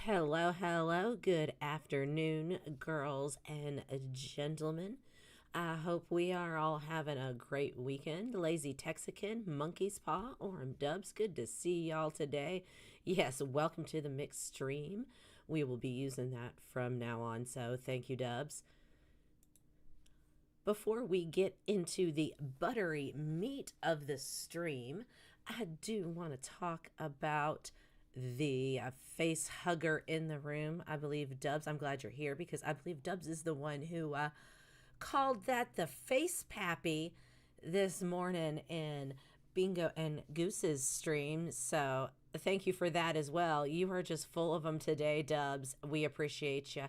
Hello, hello. Good afternoon, girls and gentlemen. I hope we are all having a great weekend. Lazy Texican, Monkey's Paw, Orem Dubs. Good to see y'all today. Yes, welcome to the mixed stream. We will be using that from now on, so thank you, Dubs. Before we get into the buttery meat of the stream, I do want to talk about the face hugger in the room. I believe Dubs, I'm glad you're here because I believe Dubs is the one who called that the face pappy this morning in Bingo and Goose's stream. So thank you for that as well. You are just full of them today, Dubs. We appreciate you.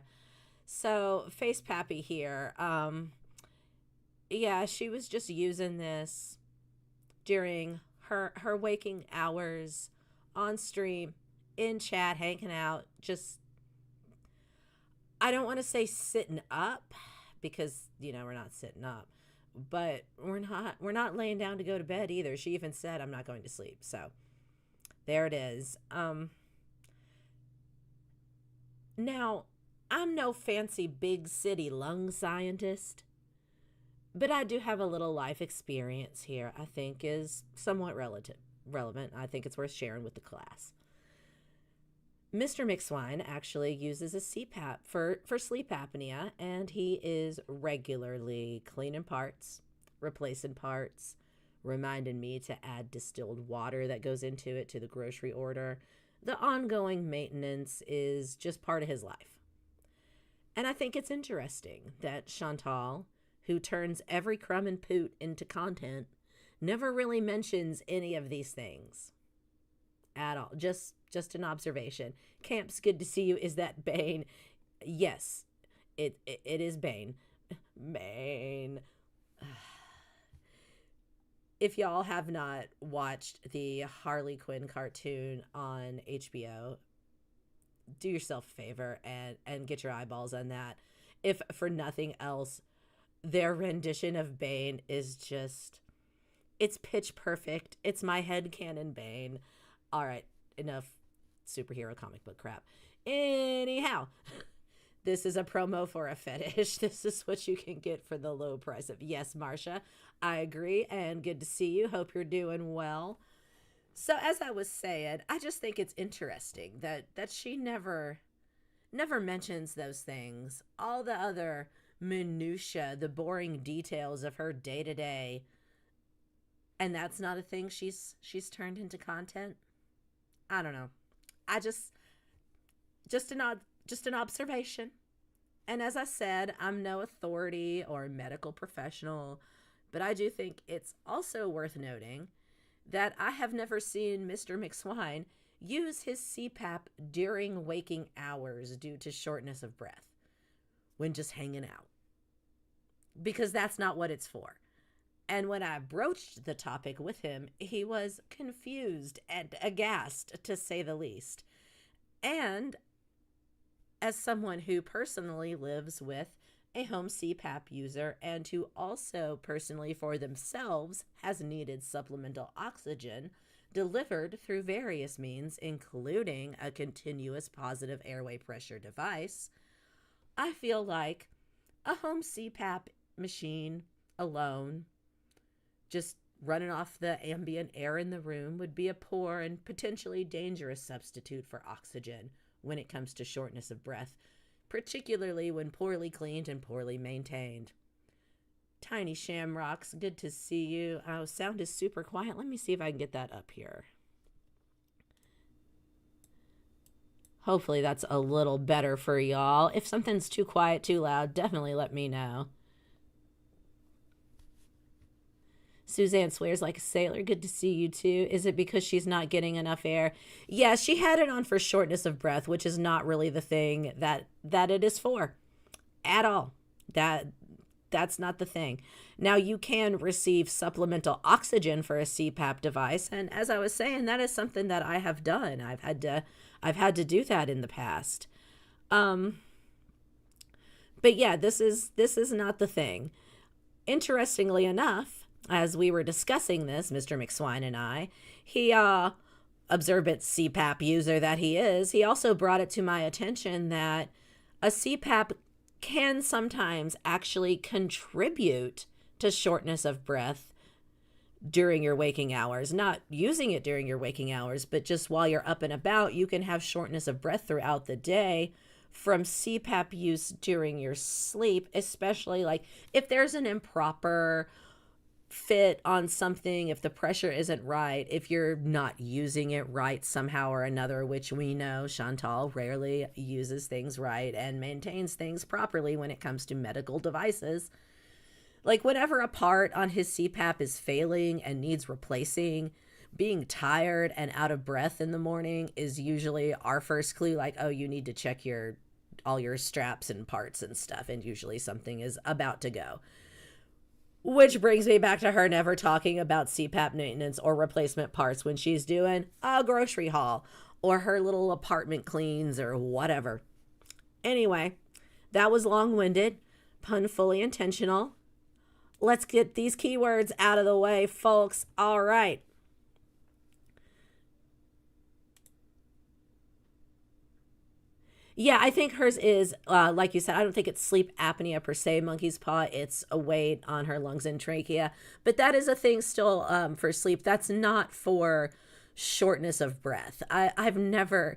So face pappy here. Yeah, she was just using this during her waking hours on stream, in chat, hanging out, just I don't want to say sitting up because we're not sitting up, but we're not laying down to go to bed either. She even said I'm not going to sleep. So there it is. Now, I'm no fancy big city lung scientist, but I do have a little life experience here I think is somewhat relevant. I think it's worth sharing with the class. Mr. McSwine actually uses a CPAP for sleep apnea, and he is regularly cleaning parts, replacing parts, reminding me to add distilled water that goes into it to the grocery order. The ongoing maintenance is just part of his life. And I think it's interesting that Chantal, who turns every crumb and poot into content, never really mentions any of these things at all. Just an observation. Camps, good to see you. Is that Bane? Yes, it is Bane. Bane. If y'all have not watched the Harley Quinn cartoon on HBO, do yourself a favor and get your eyeballs on that. If for nothing else, their rendition of Bane is just, it's pitch perfect. It's my headcanon Bane. All right, enough superhero comic book crap. Anyhow, this is a promo for a fetish. This is what you can get for the low price of, yes, Marcia, I agree, and good to see you. Hope you're doing well. So as I was saying, I just think it's interesting that she never mentions those things. All the other minutia, the boring details of her day-to-day, and that's not a thing she's turned into content. I don't know. I just an observation. And as I said, I'm no authority or medical professional, but I do think it's also worth noting that I have never seen Mr. McSwine use his CPAP during waking hours due to shortness of breath when just hanging out, because that's not what it's for. And when I broached the topic with him, he was confused and aghast, to say the least. And as someone who personally lives with a home CPAP user and who also personally for themselves has needed supplemental oxygen delivered through various means, including a continuous positive airway pressure device, I feel like a home CPAP machine alone, just running off the ambient air in the room, would be a poor and potentially dangerous substitute for oxygen when it comes to shortness of breath, particularly when poorly cleaned and poorly maintained. Tiny Shamrocks, good to see you. Oh, sound is super quiet. Let me see if I can get that up here. Hopefully that's a little better for y'all. If something's too quiet, too loud, definitely let me know. Suzanne swears like a sailor. Good to see you too. Is it because she's not getting enough air? Yeah, she had it on for shortness of breath, which is not really the thing that it is for at all. That's not the thing. Now, you can receive supplemental oxygen for a CPAP device, and as I was saying, that is something that I have done. I've had to do that in the past. But yeah, this is not the thing. Interestingly enough, as we were discussing this, Mr. McSwine and I, he observant CPAP user that he is, he also brought it to my attention that a CPAP can sometimes actually contribute to shortness of breath during your waking hours. Not using it during your waking hours, but just while you're up and about, you can have shortness of breath throughout the day from CPAP use during your sleep, especially like if there's an improper fit on something, if the pressure isn't right, if you're not using it right somehow or another, which we know Chantal rarely uses things right and maintains things properly when it comes to medical devices. Like whenever a part on his CPAP is failing and needs replacing, being tired and out of breath in the morning is usually our first clue, like, oh, you need to check all your straps and parts and stuff, and usually something is about to go. Which brings me back to her never talking about CPAP maintenance or replacement parts when she's doing a grocery haul or her little apartment cleans or whatever. Anyway, that was long-winded, pun fully intentional. Let's get these keywords out of the way, folks. All right. Yeah, I think hers is, like you said, I don't think it's sleep apnea per se, monkey's paw. It's a weight on her lungs and trachea. But that is a thing still for sleep. That's not for shortness of breath. I've never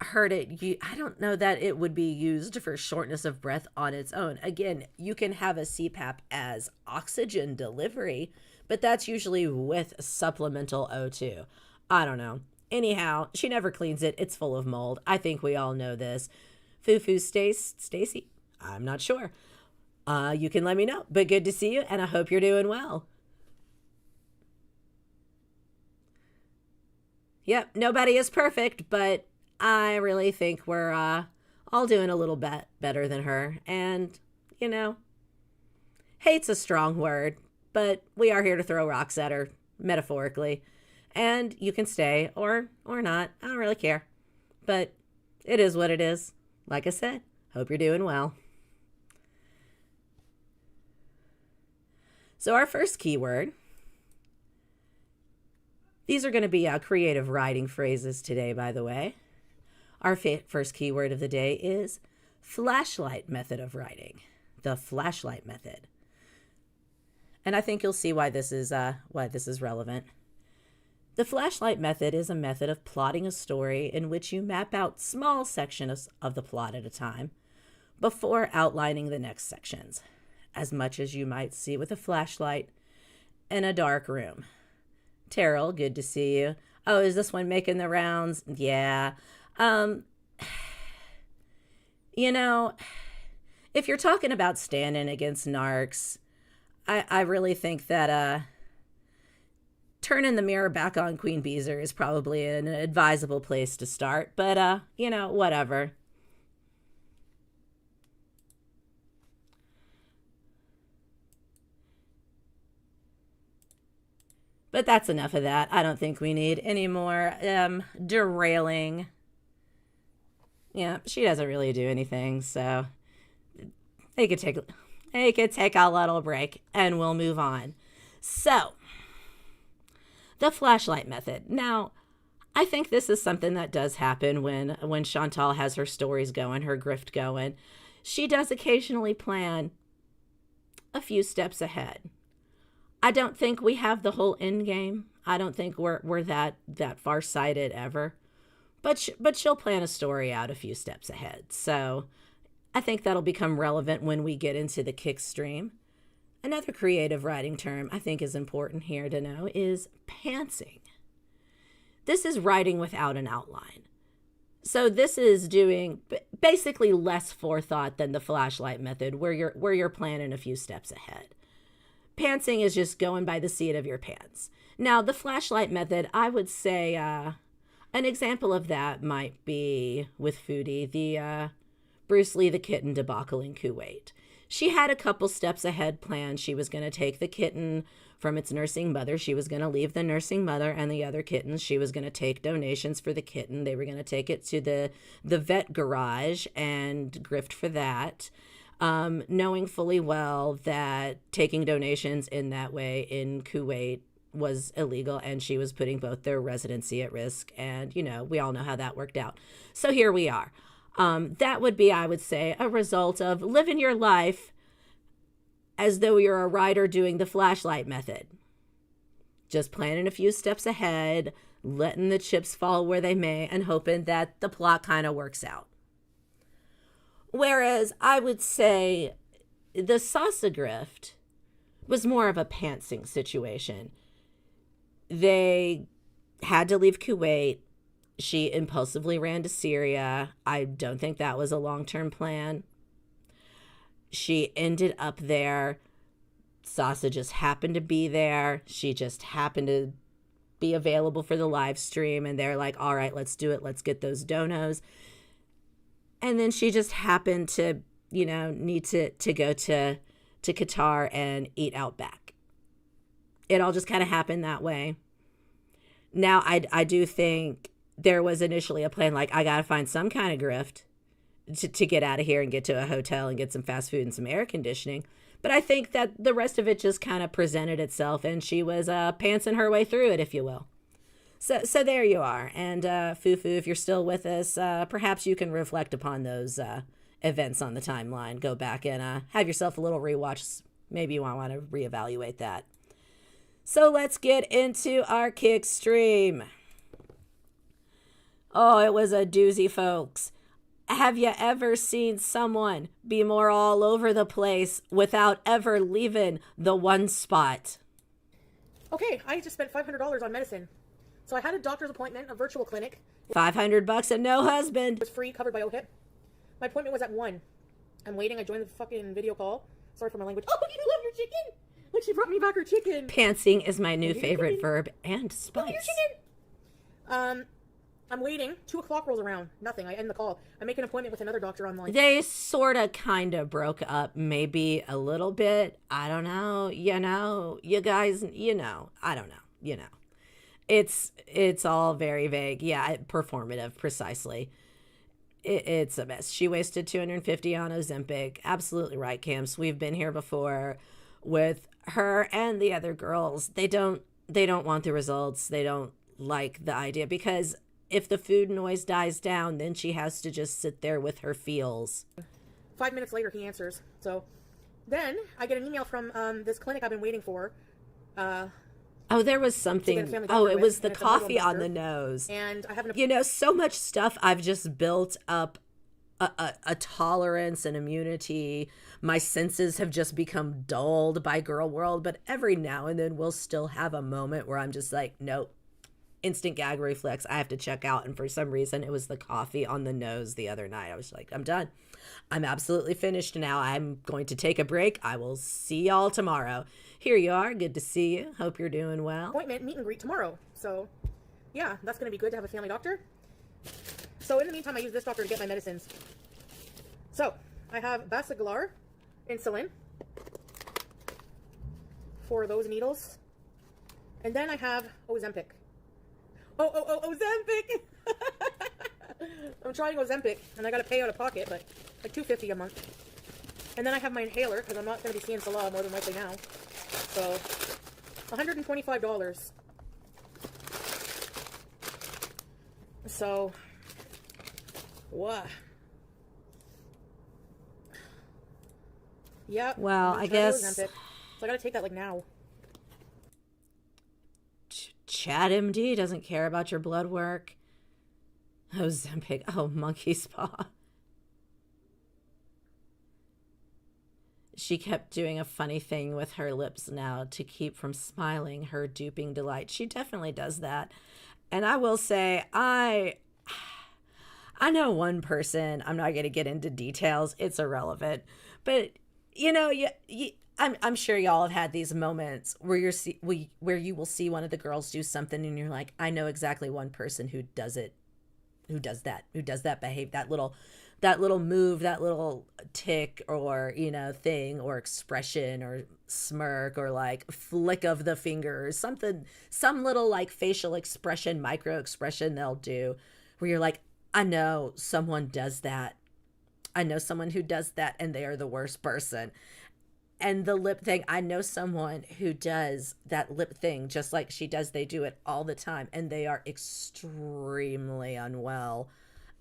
heard it. I don't know that it would be used for shortness of breath on its own. Again, you can have a CPAP as oxygen delivery, but that's usually with supplemental O2. I don't know. Anyhow, she never cleans it. It's full of mold. I think we all know this. Foo-foo Stacy? I'm not sure. You can let me know. But good to see you, and I hope you're doing well. Yep, nobody is perfect, but I really think we're all doing a little bit better than her. And, hate's a strong word, but we are here to throw rocks at her, metaphorically. And you can stay or not. I don't really care. But it is what it is. Like I said, hope you're doing well. So our first keyword. These are going to be creative writing phrases today, by the way. Our first keyword of the day is flashlight method of writing. The flashlight method. And I think you'll see why this is relevant. The flashlight method is a method of plotting a story in which you map out small sections of the plot at a time before outlining the next sections, as much as you might see with a flashlight in a dark room. Terrell, good to see you. Oh, is this one making the rounds? Yeah. If you're talking about standing against narcs, I really think that turning the mirror back on Queen Beezer is probably an advisable place to start, but whatever. But that's enough of that. I don't think we need any more derailing. Yeah, she doesn't really do anything, so they could take a little break and we'll move on. So, the flashlight method. Now, I think this is something that does happen when Chantal has her stories going, her grift going. She does occasionally plan a few steps ahead. I don't think we have the whole end game. I don't think we're that far-sighted ever. But she'll plan a story out a few steps ahead. So I think that'll become relevant when we get into the kick stream. Another creative writing term I think is important here to know is pantsing. This is writing without an outline. So this is doing basically less forethought than the flashlight method where you're planning a few steps ahead. Pantsing is just going by the seat of your pants. Now, the flashlight method, I would say an example of that might be with Foodie, the Bruce Lee the kitten debacle in Kuwait. She had a couple steps ahead planned. She was going to take the kitten from its nursing mother. She was going to leave the nursing mother and the other kittens. She was going to take donations for the kitten. They were going to take it to the vet garage and grift for that, knowing fully well that taking donations in that way in Kuwait was illegal, and she was putting both their residency at risk. And, we all know how that worked out. So here we are. That would be, I would say, a result of living your life as though you're a writer doing the flashlight method. Just planning a few steps ahead, letting the chips fall where they may, and hoping that the plot kind of works out. Whereas I would say the salsa grift was more of a pantsing situation. They had to leave Kuwait. She impulsively ran to Syria. I don't think that was a long-term plan. She ended up there. Sasa just happened to be there. She just happened to be available for the live stream. And they're like, all right, let's do it. Let's get those donos. And then she just happened to, need to go to Qatar and eat out back. It all just kind of happened that way. Now, I do think there was initially a plan, like, I got to find some kind of grift to get out of here and get to a hotel and get some fast food and some air conditioning. But I think that the rest of it just kind of presented itself, and she was pantsing her way through it, if you will. So there you are. And Fufu, if you're still with us, perhaps you can reflect upon those events on the timeline. Go back and have yourself a little rewatch. Maybe you want to reevaluate that. So let's get into our kick stream. Oh, it was a doozy, folks. Have you ever seen someone be more all over the place without ever leaving the one spot? Okay, I just spent $500 on medicine. So I had a doctor's appointment, a virtual clinic. $500 and no husband. It was free, covered by OHIP. My appointment was at 1. I'm waiting. I joined the fucking video call. Sorry for my language. Oh, you love your chicken. Look, she brought me back her chicken. Pantsing is my new favorite verb, and spice. Oh, your chicken. I'm waiting. 2 o'clock rolls around. Nothing. I end the call. I make an appointment with another doctor online. They sorta kind of broke up, maybe a little bit. I don't know. You guys, I don't know. It's all very vague. Yeah, performative, precisely. It's a mess. She wasted $250 on Ozempic. Absolutely right, Camps. We've been here before with her and the other girls. They don't want the results. They don't like the idea, because if the food noise dies down, then she has to just sit there with her feels. 5 minutes later, he answers. So then I get an email from this clinic I've been waiting for. There was something. Oh, it was the coffee on the nose. And I have so much stuff. I've just built up a tolerance and immunity. My senses have just become dulled by Girl World. But every now and then we'll still have a moment where I'm just like, nope. Instant gag reflex. I have to check out. And for some reason, it was the coffee on the nose the other night. I was like, I'm done. I'm absolutely finished now. I'm going to take a break. I will see y'all tomorrow. Here you are. Good to see you. Hope you're doing well. Appointment, meet and greet tomorrow. So, yeah, that's going to be good to have a family doctor. So, in the meantime, I use this doctor to get my medicines. So, I have Basaglar insulin for those needles. And then I have Ozempic. Oh, Ozempic! I'm trying Ozempic, and I gotta pay out of pocket, but like $250 a month. And then I have my inhaler, because I'm not gonna be seeing Salah more than likely now. So, $125. So, what? Yeah. Well, I guess. Ozempic. So I gotta take that like now. Chat MD doesn't care about your blood work. Ozempic. Oh, monkey spa. She kept doing a funny thing with her lips now to keep from smiling her duping delight. She definitely does that. And I will say, I know one person. I'm not going to get into details. It's irrelevant. But, I'm sure y'all have had these moments where where you will see one of the girls do something and you're like, I know exactly one person who does it, who does that behave, that little move, that little tick or, thing or expression or smirk or like flick of the finger or something, some little like facial expression, micro expression they'll do where you're like, I know someone does that. I know someone who does that and they are the worst person. And the lip thing, I know someone who does that lip thing just like she does. They do it all the time, and they are extremely unwell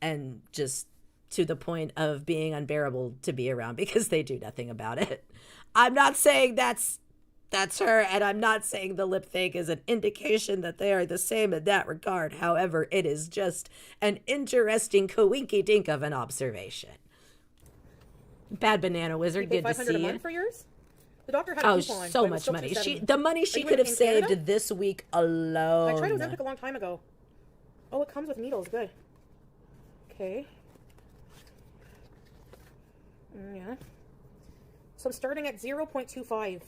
and just to the point of being unbearable to be around because they do nothing about it. I'm not saying that's her, and I'm not saying the lip thing is an indication that they are the same in that regard. However, it is just an interesting coinky dink of an observation. Bad Banana Wizard, good to see $500 a you. month for yours? The doctor had a coupon. So much money. The money she could have saved Canada? this week alone. I tried Ozempic a long time ago. Oh, it comes with needles. Good. Okay. Yeah. So I'm starting at 0.25.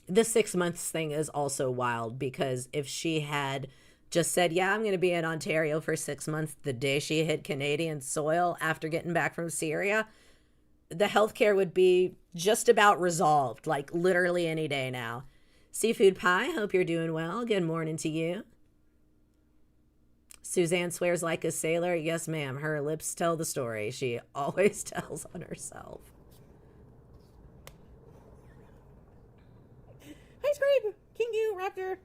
The 6 months thing is also wild because if she had just said, yeah, I'm going to be in Ontario for 6 months the day she hit Canadian soil after getting back from Syria, the healthcare would be just about resolved, like literally any day now. Seafood Pie, hope you're doing well. Good morning to you. Suzanne swears like a sailor. Yes, ma'am. Her lips tell the story. She always tells on herself. Hi, Scrape! Kingu, Raptor.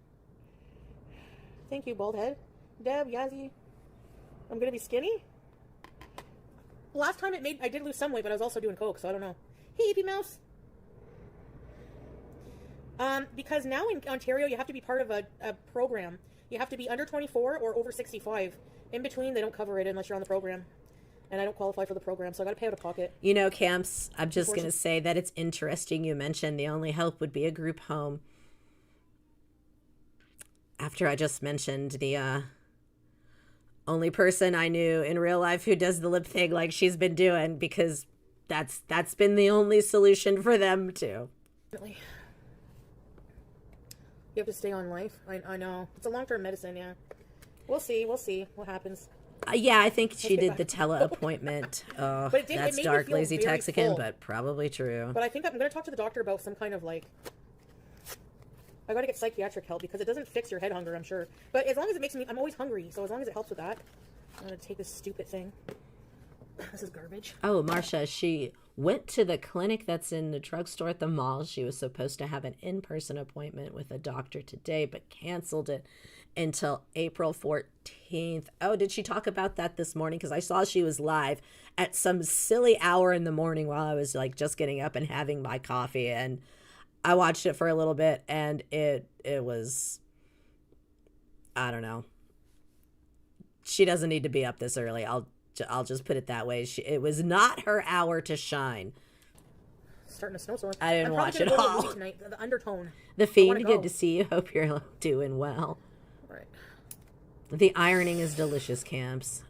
Thank you, Baldhead. Deb, Yazzie. I'm gonna be skinny? Last time I did lose some weight, but I was also doing coke, so I don't know. Hey, Eepy Mouse. Because now in Ontario, you have to be part of a program. You have to be under 24 or over 65. In between, they don't cover it unless you're on the program. And I don't qualify for the program, so I got to pay out of pocket. You know, Camps, I'm just going to say that it's interesting you mentioned the only help would be a group home. After I just mentioned the only person I knew in real life who does the lip thing like she's been doing, because that's been the only solution for them too. You have to stay on life. I know. It's a long-term medicine, yeah. We'll see what happens. Yeah, I think she did the tele-appointment. That's dark, lazy Texican, but probably true. But I think I'm going to talk to the doctor about some kind of, like... I got to get psychiatric help because it doesn't fix your head hunger, I'm sure. But as long as it makes me... I'm always hungry, so as long as it helps with that, I'm going to take this stupid thing. This is garbage. Oh, Marcia, she went to the clinic that's in the drugstore at the mall. She was supposed to have an in-person appointment with a doctor today, but canceled it until April 14th. Oh, did she talk about that this morning? Because I saw she was live at some silly hour in the morning while I was like just getting up and having my coffee, and I watched it for a little bit, and it was, I don't know. She doesn't need to be up this early. I'll just put it that way. It was not her hour to shine. Starting a snowstorm. I didn't watch it all. Tonight, the undertone. The Fiend, good to see you. Hope you're doing well. All right. The ironing is delicious, Camps.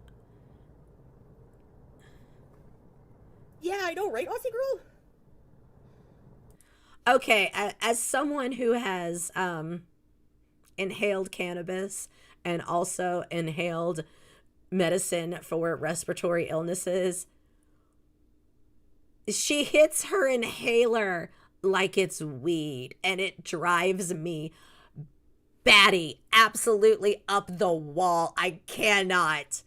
Yeah, I know, right, Aussie girl? Okay, as someone who has inhaled cannabis and also inhaled medicine for respiratory illnesses, she hits her inhaler like it's weed, and it drives me batty absolutely up the wall. I cannot.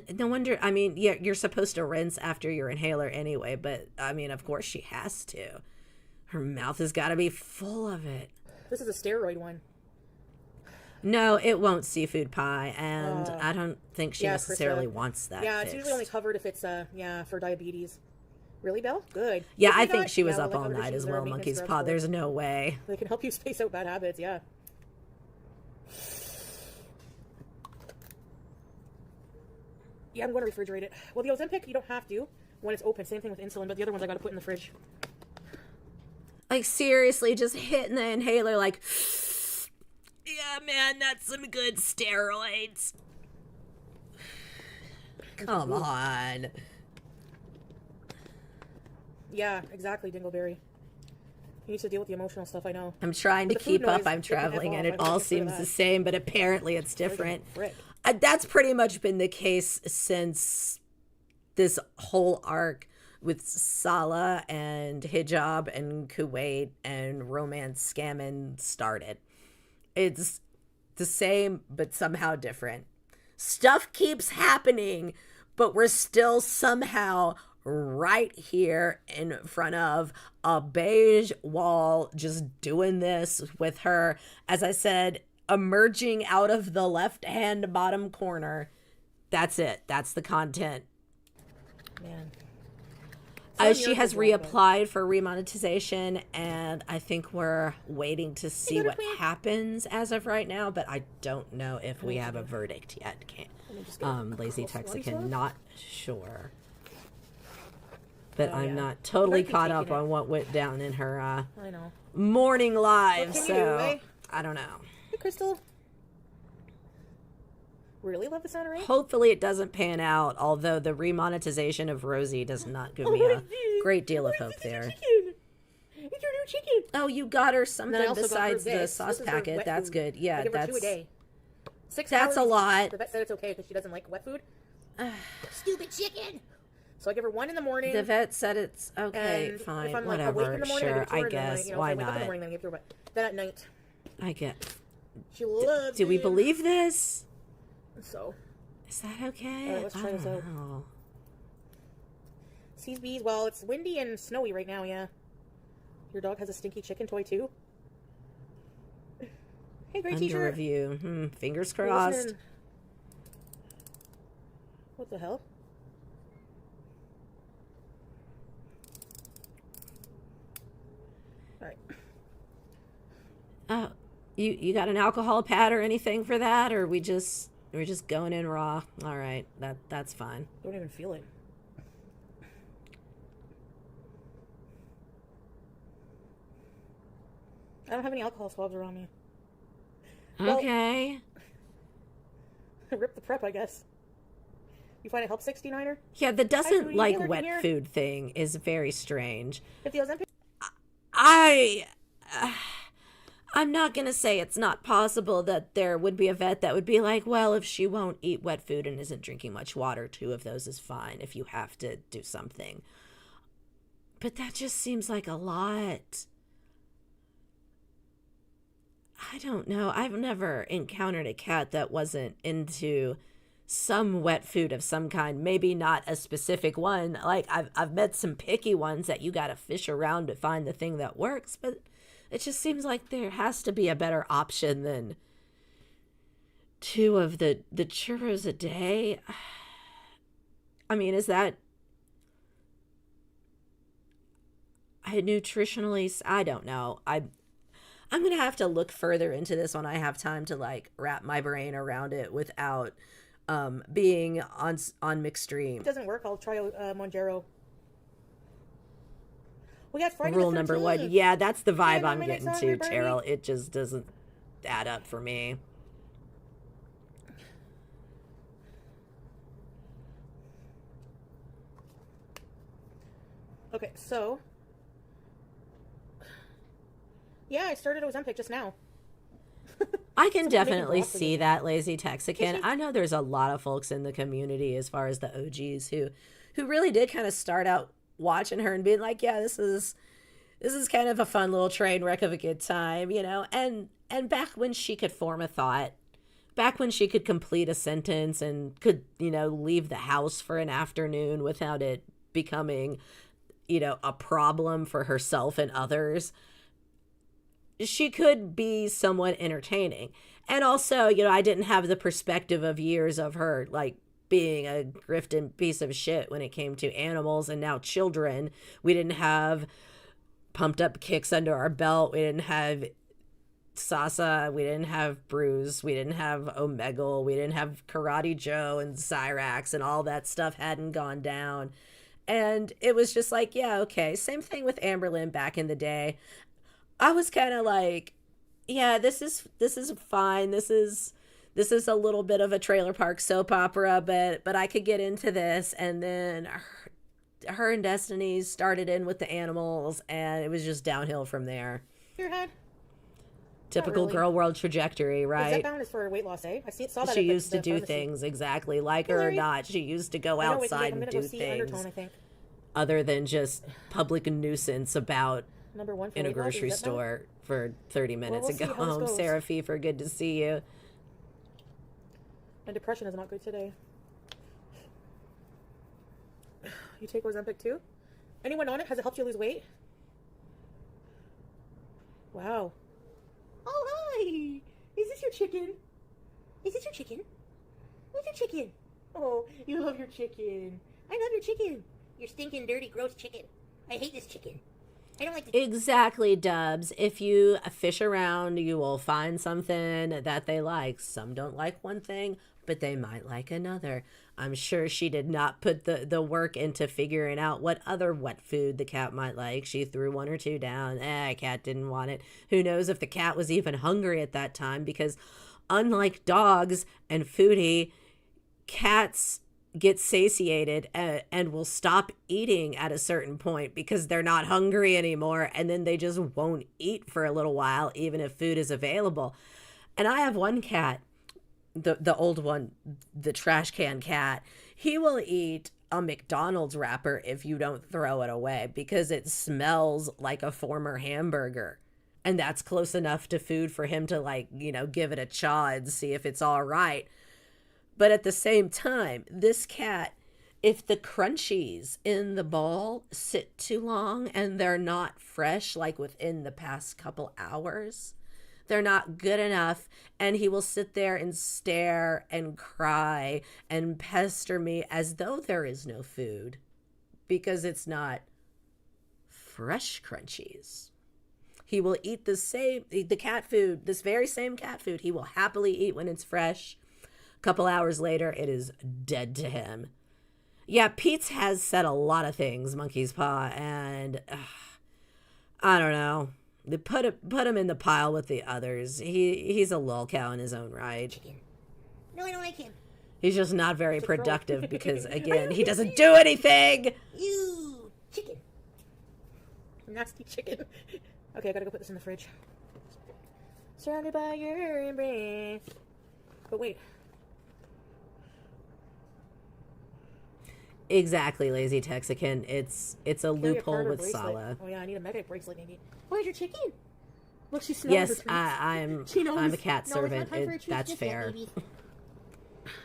No wonder. I mean, yeah, you're supposed to rinse after your inhaler anyway, but I mean, of course she has to. Her mouth has got to be full of it. This is a steroid one. No, it won't, Seafood Pie, and I don't think she necessarily wants that. Yeah, it's usually only covered if it's for diabetes. Really, Belle? Good. Yeah, I think she was up all night as well, Monkey's Paw. There's no way. They can help you space out bad habits, yeah. Yeah, I'm going to refrigerate it. Well, the Ozempic, you don't have to when it's open. Same thing with insulin, but the other ones I got to put in the fridge. Like, seriously, just hitting the inhaler like, yeah, man, that's some good steroids. Come on. Yeah, exactly, Dingleberry. You need to deal with the emotional stuff, I know. I'm trying to keep up. I'm traveling, and it all seems the same, but apparently it's different. That's pretty much been the case since this whole arc with Salah and hijab and Kuwait and romance scamming started. It's the same, but somehow different. Stuff keeps happening, but we're still somehow right here in front of a beige wall, just doing this with her, as I said, emerging out of the left-hand bottom corner. That's it. That's the content. Man. She has reapplied for remonetization, and I think we're waiting to see what happens as of right now, but I don't know if we have a verdict yet. Lazy Texican, not sure. But I'm not totally caught up on what went down in her I know. morning live, so I don't know. Hey, Crystal. Really love the sound of rain? Hopefully it doesn't pan out, although the remonetization of Rosie does not give me a great deal of hope there. It's your new chicken. Oh, you got her something besides the sauce packet. That's good. Yeah, I give her 2 a day. 6 that's hours. A lot. The vet said it's okay because she doesn't like wet food. Stupid chicken. So I give her 1 in the morning. The vet said it's okay, and fine, if I'm whatever. Awake in the morning, sure, I guess. Then, why if I wake not? Up in the morning, then I give her. Then at night. I get. She loves. Do we believe this? So. Is that okay? All right, let's try this out. Sees bees. Well, it's windy and snowy right now. Yeah. Your dog has a stinky chicken toy too. Hey, great Under t-shirt. review. Fingers crossed. What the hell? All right. Oh, you got an alcohol pad or anything for that, or we're just going in raw? All right, that's fine. Don't even feel it. I don't have any alcohol swabs around me. Okay. Well, rip the prep, I guess. You find it helps 69er? Yeah, the doesn't like wet food thing is very strange. If the Ozempic... I'm not going to say it's not possible that there would be a vet that would be like, well, if she won't eat wet food and isn't drinking much water, 2 of those is fine if you have to do something. But that just seems like a lot. I don't know. I've never encountered a cat that wasn't into some wet food of some kind. Maybe not a specific one. Like, I've met some picky ones that you got to fish around to find the thing that works, but it just seems like there has to be a better option than 2 of the churros a day. I mean, is that nutritionally? I don't know. I'm going to have to look further into this when I have time to like wrap my brain around it without being on McStream. If it doesn't work, I'll try Monjero. We got Friday Rule the 13th. number 1. Yeah, that's the vibe I'm 10 getting minutes to, on, Cheryl. It just doesn't add up for me. Okay, so... Yeah, I started Ozempic just now. I can definitely see that, Lazy Texican. I know there's a lot of folks in the community as far as the OGs who really did kind of start out watching her and being like, yeah, this is kind of a fun little train wreck of a good time, you know? And back when she could form a thought, back when she could complete a sentence and could, you know, leave the house for an afternoon without it becoming, you know, a problem for herself and others, she could be somewhat entertaining. And also, you know, I didn't have the perspective of years of her, like, being a grifting piece of shit when it came to animals and now children. We didn't have pumped up kicks under our belt. We didn't have Sasa. We didn't have Bruce. We didn't have Omegle. We didn't have Karate Joe and Cyrax, and all that stuff hadn't gone down. And it was just like, yeah, okay. Same thing with Amberlynn back in the day. I was kind of like, yeah, this is fine. This is a little bit of a trailer park soap opera, but I could get into this. And then her and Destiny started in with the animals, and it was just downhill from there. Your head. Typical girl world trajectory, right? Zepbound is for weight loss, eh? Saw that. She used to do things exactly like her or not. She used to go outside and do things other than just public nuisance about in a grocery store for 30 minutes and go home. Sarah Pfeiffer, good to see you. My depression is not good today. You take Ozempic too? Anyone on it? Has it helped you lose weight? Wow. Oh, hi! Is this your chicken? Is this your chicken? Where's your chicken? Oh, you love your chicken. I love your chicken. Your stinking, dirty, gross chicken. I hate this chicken. I don't like the Exactly, Dubs. If you fish around, you will find something that they like. Some don't like one thing, but they might like another. I'm sure she did not put the work into figuring out what other wet food the cat might like. She threw one or two down. Cat didn't want it. Who knows if the cat was even hungry at that time, because unlike dogs and Foodie, cats get satiated and will stop eating at a certain point because they're not hungry anymore, and then they just won't eat for a little while even if food is available. And I have one cat, the old one, the trash can cat. He will eat a McDonald's wrapper if you don't throw it away because it smells like a former hamburger, and that's close enough to food for him to, like, you know, give it a chaw and see if it's all right. But at the same time, this cat, if the crunchies in the bowl sit too long and they're not fresh, like within the past couple hours, they're not good enough, and he will sit there and stare and cry and pester me as though there is no food because it's not fresh crunchies. He will eat the cat food, this very same cat food, he will happily eat when it's fresh. Couple hours later, it is dead to him. Yeah, Pete's has said a lot of things, Monkey's Paw, and I don't know. They put him in the pile with the others. He's a lolcow in his own right. chicken. No, I don't like him. He's just not very productive because, again, he doesn't do anything. You chicken. Nasty chicken. Okay, I gotta go put this in the fridge. Surrounded by your embrace. But wait. Exactly, Lazy Texican. It's a loophole with bracelet. Salah. Oh yeah, I need a magnetic bracelet maybe. Where's your chicken? Look, she smells Yes, the treats. I'm a cat No, servant. it's not time for a treat That's just yet, fair. baby.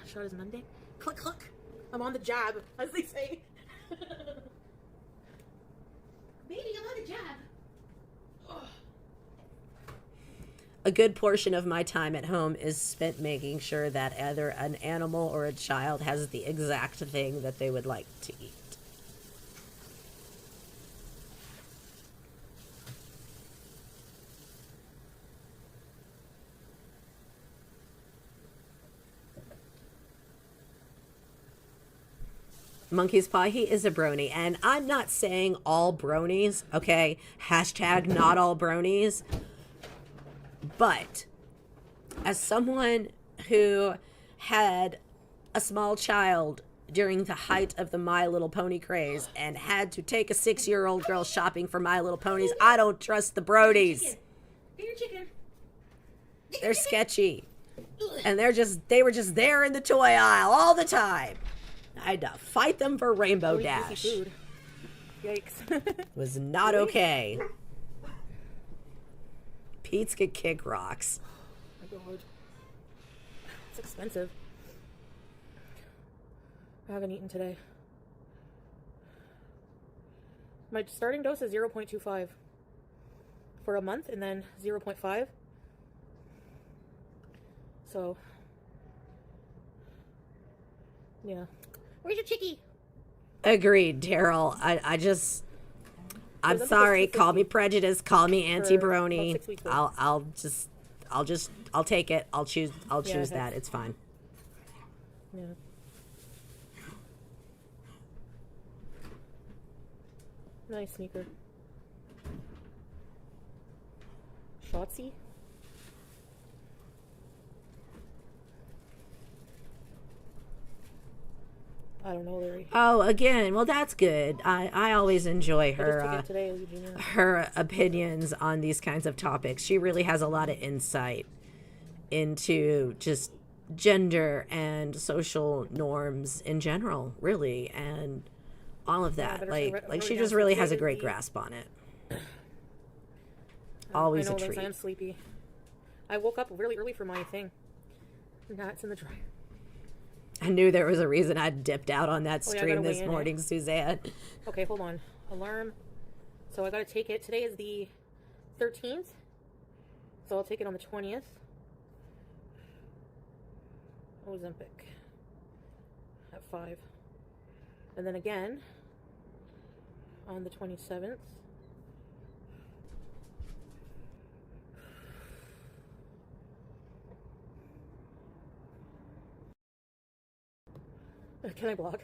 Shot is Monday. Click, click. I'm on the jab, as they say. Baby, I'm on the jab. A good portion of my time at home is spent making sure that either an animal or a child has the exact thing that they would like to eat. Monkey's Paw, he is a brony, and I'm not saying all bronies, okay? Hashtag not all bronies. But as someone who had a small child during the height of the My Little Pony craze and had to take a 6-year-old girl shopping for My Little Ponies, I don't trust the brodies. They're sketchy. And they were just there in the toy aisle all the time. I had to fight them for Rainbow Dash. Yikes. Was not okay. Pete's could kick rocks. Oh my god. It's expensive. I haven't eaten today. My starting dose is 0.25 for a month, and then 0.5. So, yeah. Where's your chickie? Agreed, Daryl. I'm sorry. Call me prejudiced. Call me anti-brony. I'll take it. I'll choose that. It's fine. Yeah. Nice sneaker. Shotzi? I don't know, Larry. Oh, again, well, that's good. I always enjoy Today, her opinions on these kinds of topics. She really has a lot of insight into just gender and social norms in general, really, and all of that. Like she just really has a great grasp on it. Always I know, a treat. I am sleepy. I woke up really early for my thing. Now it's in the dryer. I knew there was a reason I dipped out on that Oh, yeah, I stream gotta this weigh in morning, Suzanne. Okay, hold on. Alarm. So I gotta take it. Today is the 13th. So I'll take it on the 20th. Ozempic. At 5. And then again on the 27th. Can I blog?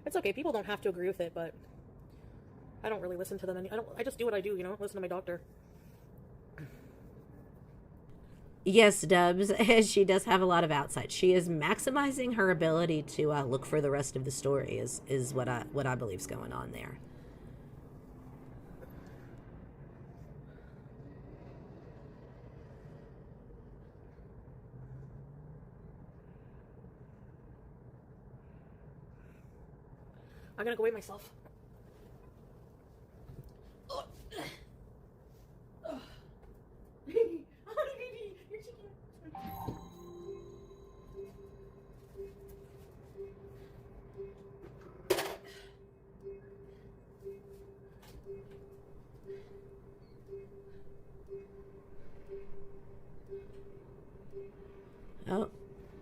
It's okay. People don't have to agree with it, but I don't really listen to them. I just do what I do, you know? Listen to my doctor. Yes, Dubs, she does have a lot of outside. She is maximizing her ability to look for the rest of the story. Is what I believe is going on there. I'm gonna go weigh myself. Baby, baby, you're chicken. Oh,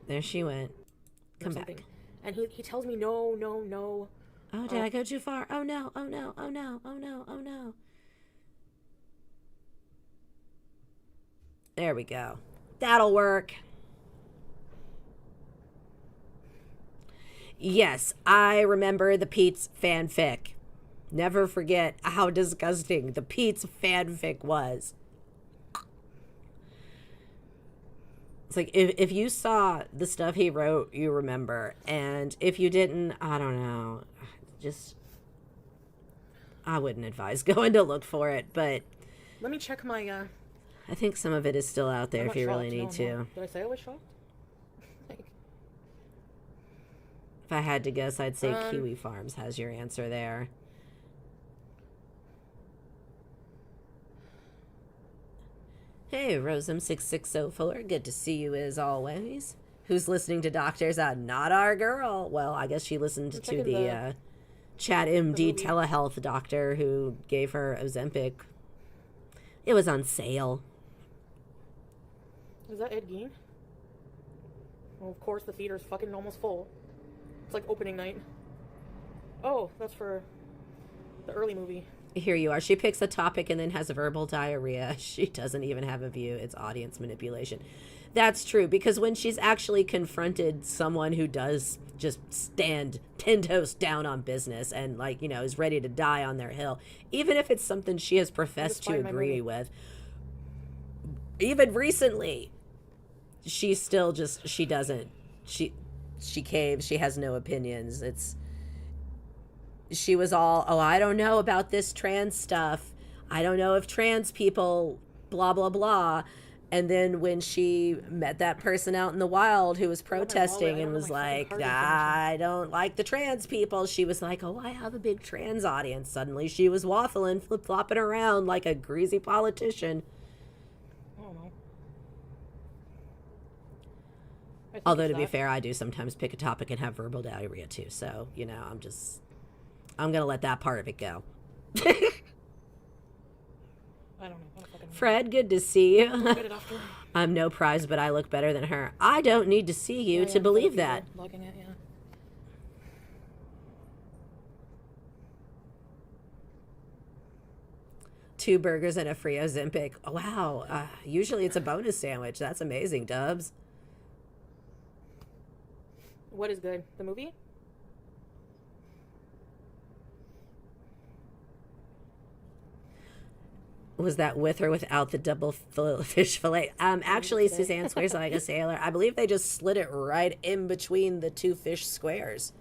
there she went. Come back. And he tells me no. Oh, did I go too far? Oh no, oh no, oh no, oh no, oh no. There we go. That'll work. Yes, I remember the Pete's fanfic. Never forget how disgusting the Pete's fanfic was. It's like, if you saw the stuff he wrote, you remember. And if you didn't, I don't know. Just, I wouldn't advise going to look for it. But let me check my... I think some of it is still out there if you really need to. No. Did I say I was shocked? If I had to guess, I'd say Kiwi Farms has your answer there. Hey, Rosem6604, good to see you as always. Who's listening to Doctors? Not our girl. Well, I guess she listened to the Chat MD telehealth doctor who gave her Ozempic. It was on sale. Is that Ed Gein? Well, of course the theater's fucking almost full. It's like opening night. Oh, that's for the early movie. Here you are. She picks a topic and then has verbal diarrhea. She doesn't even have a view. It's audience manipulation. That's true, because when she's actually confronted someone who does just stand 10 toes down on business and, like, you know, is ready to die on their hill, even if it's something she has professed to agree with, even recently, she still just, she doesn't, she caves. She has no opinions. She was all, oh, I don't know about this trans stuff. I don't know if trans people, blah, blah, blah. And then when she met that person out in the wild who was protesting and was like, I don't like the trans people, she was like, oh, I have a big trans audience. Suddenly she was waffling, flip-flopping around like a greasy politician. I don't know. Although, to be fair, I do sometimes pick a topic and have verbal diarrhea too. So, you know, I'm going to let that part of it go. I don't know. Fred, good to see you. I'm no prize, but I look better than her. I don't need to see you to believe that. Logging it, yeah. Two burgers and a free Ozempic. Oh, wow. Usually it's a bonus sandwich. That's amazing, Dubs. What is good? The movie? Was that with or without the double fish fillet? Actually, Suzanne swears like a sailor. I believe they just slid it right in between the two fish squares.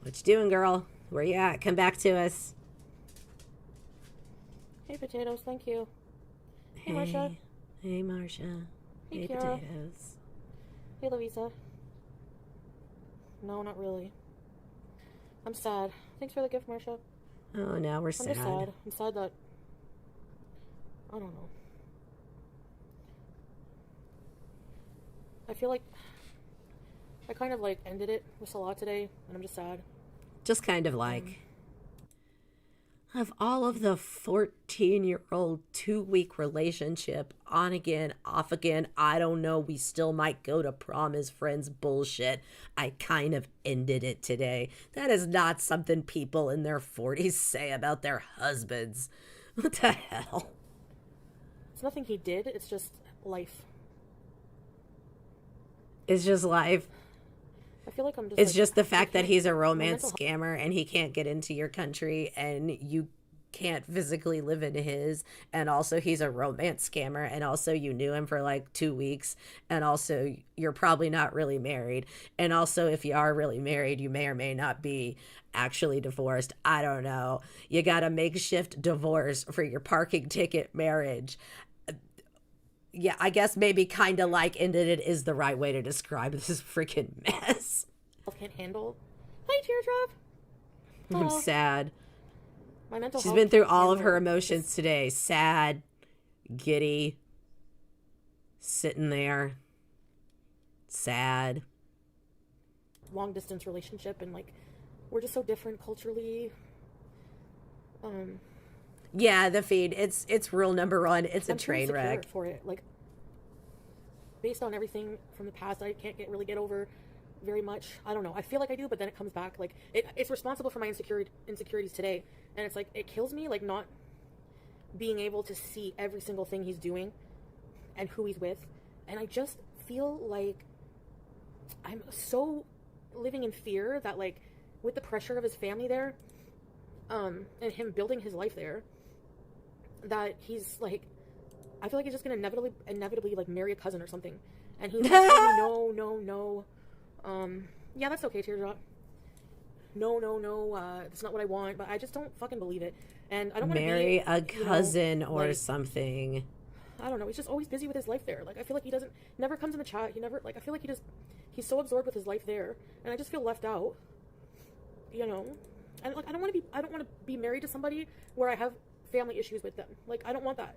What you doing, girl? Where you at? Come back to us. Hey, potatoes, thank you. Hey, Marcia. Hey, Marcia. Hey, Hey, Kiara. potatoes. Hey, Louisa. No, not really. I'm sad. Thanks for the gift, Marcia. Oh, now we're sad. I'm just sad. I'm sad that... I don't know. I feel like I kind of like ended it with Salah today, and I'm just sad. Just kind of like... Of all of the 14-year-old 2-week relationship, on again, off again, I don't know, we still might go to prom as friends bullshit, I kind of ended it today. That is not something people in their 40s say about their husbands. What the hell? It's nothing he did, it's just life. It's just life. I feel like I'm just... It's like, just the fact that he's a romance mental- scammer and he can't get into your country and you can't physically live in his. And also he's a romance scammer. And also you knew him for like 2 weeks. And also you're probably not really married. And also if you are really married, you may or may not be actually divorced. I don't know. You got a makeshift divorce for your parking ticket marriage. Yeah, I guess maybe kind of like ended it is the right way to describe this freaking mess. Can't handle. Hi, Teardrop. I'm sad. My mental She's health been through can't all of handle her emotions today. Sad, giddy, sitting there, sad. long distance relationship, and like we're just so different culturally. Yeah, the feed. It's rule number one. It's a I'm too train insecure wreck. for it. Like based on everything from the past, I can't really get over very much. I don't know. I feel like I do, but then it comes back. Like it's responsible for my insecurities today, and it's like it kills me. Like not being able to see every single thing he's doing and who he's with, and I just feel like I'm so living in fear that like with the pressure of his family there, and him building his life there, that he's like, I feel like he's just gonna inevitably like marry a cousin or something, and he's like, no, yeah, that's okay, Teardrop. No, that's not what I want, but I just don't fucking believe it, and I don't want to Marry a cousin or like, something. I don't know. He's just always busy with his life there. Like I feel like he never comes in the chat. He never like I feel like he's so absorbed with his life there, and I just feel left out. You know, and like I don't want to be married to somebody where I have family issues with them. Like I don't want that.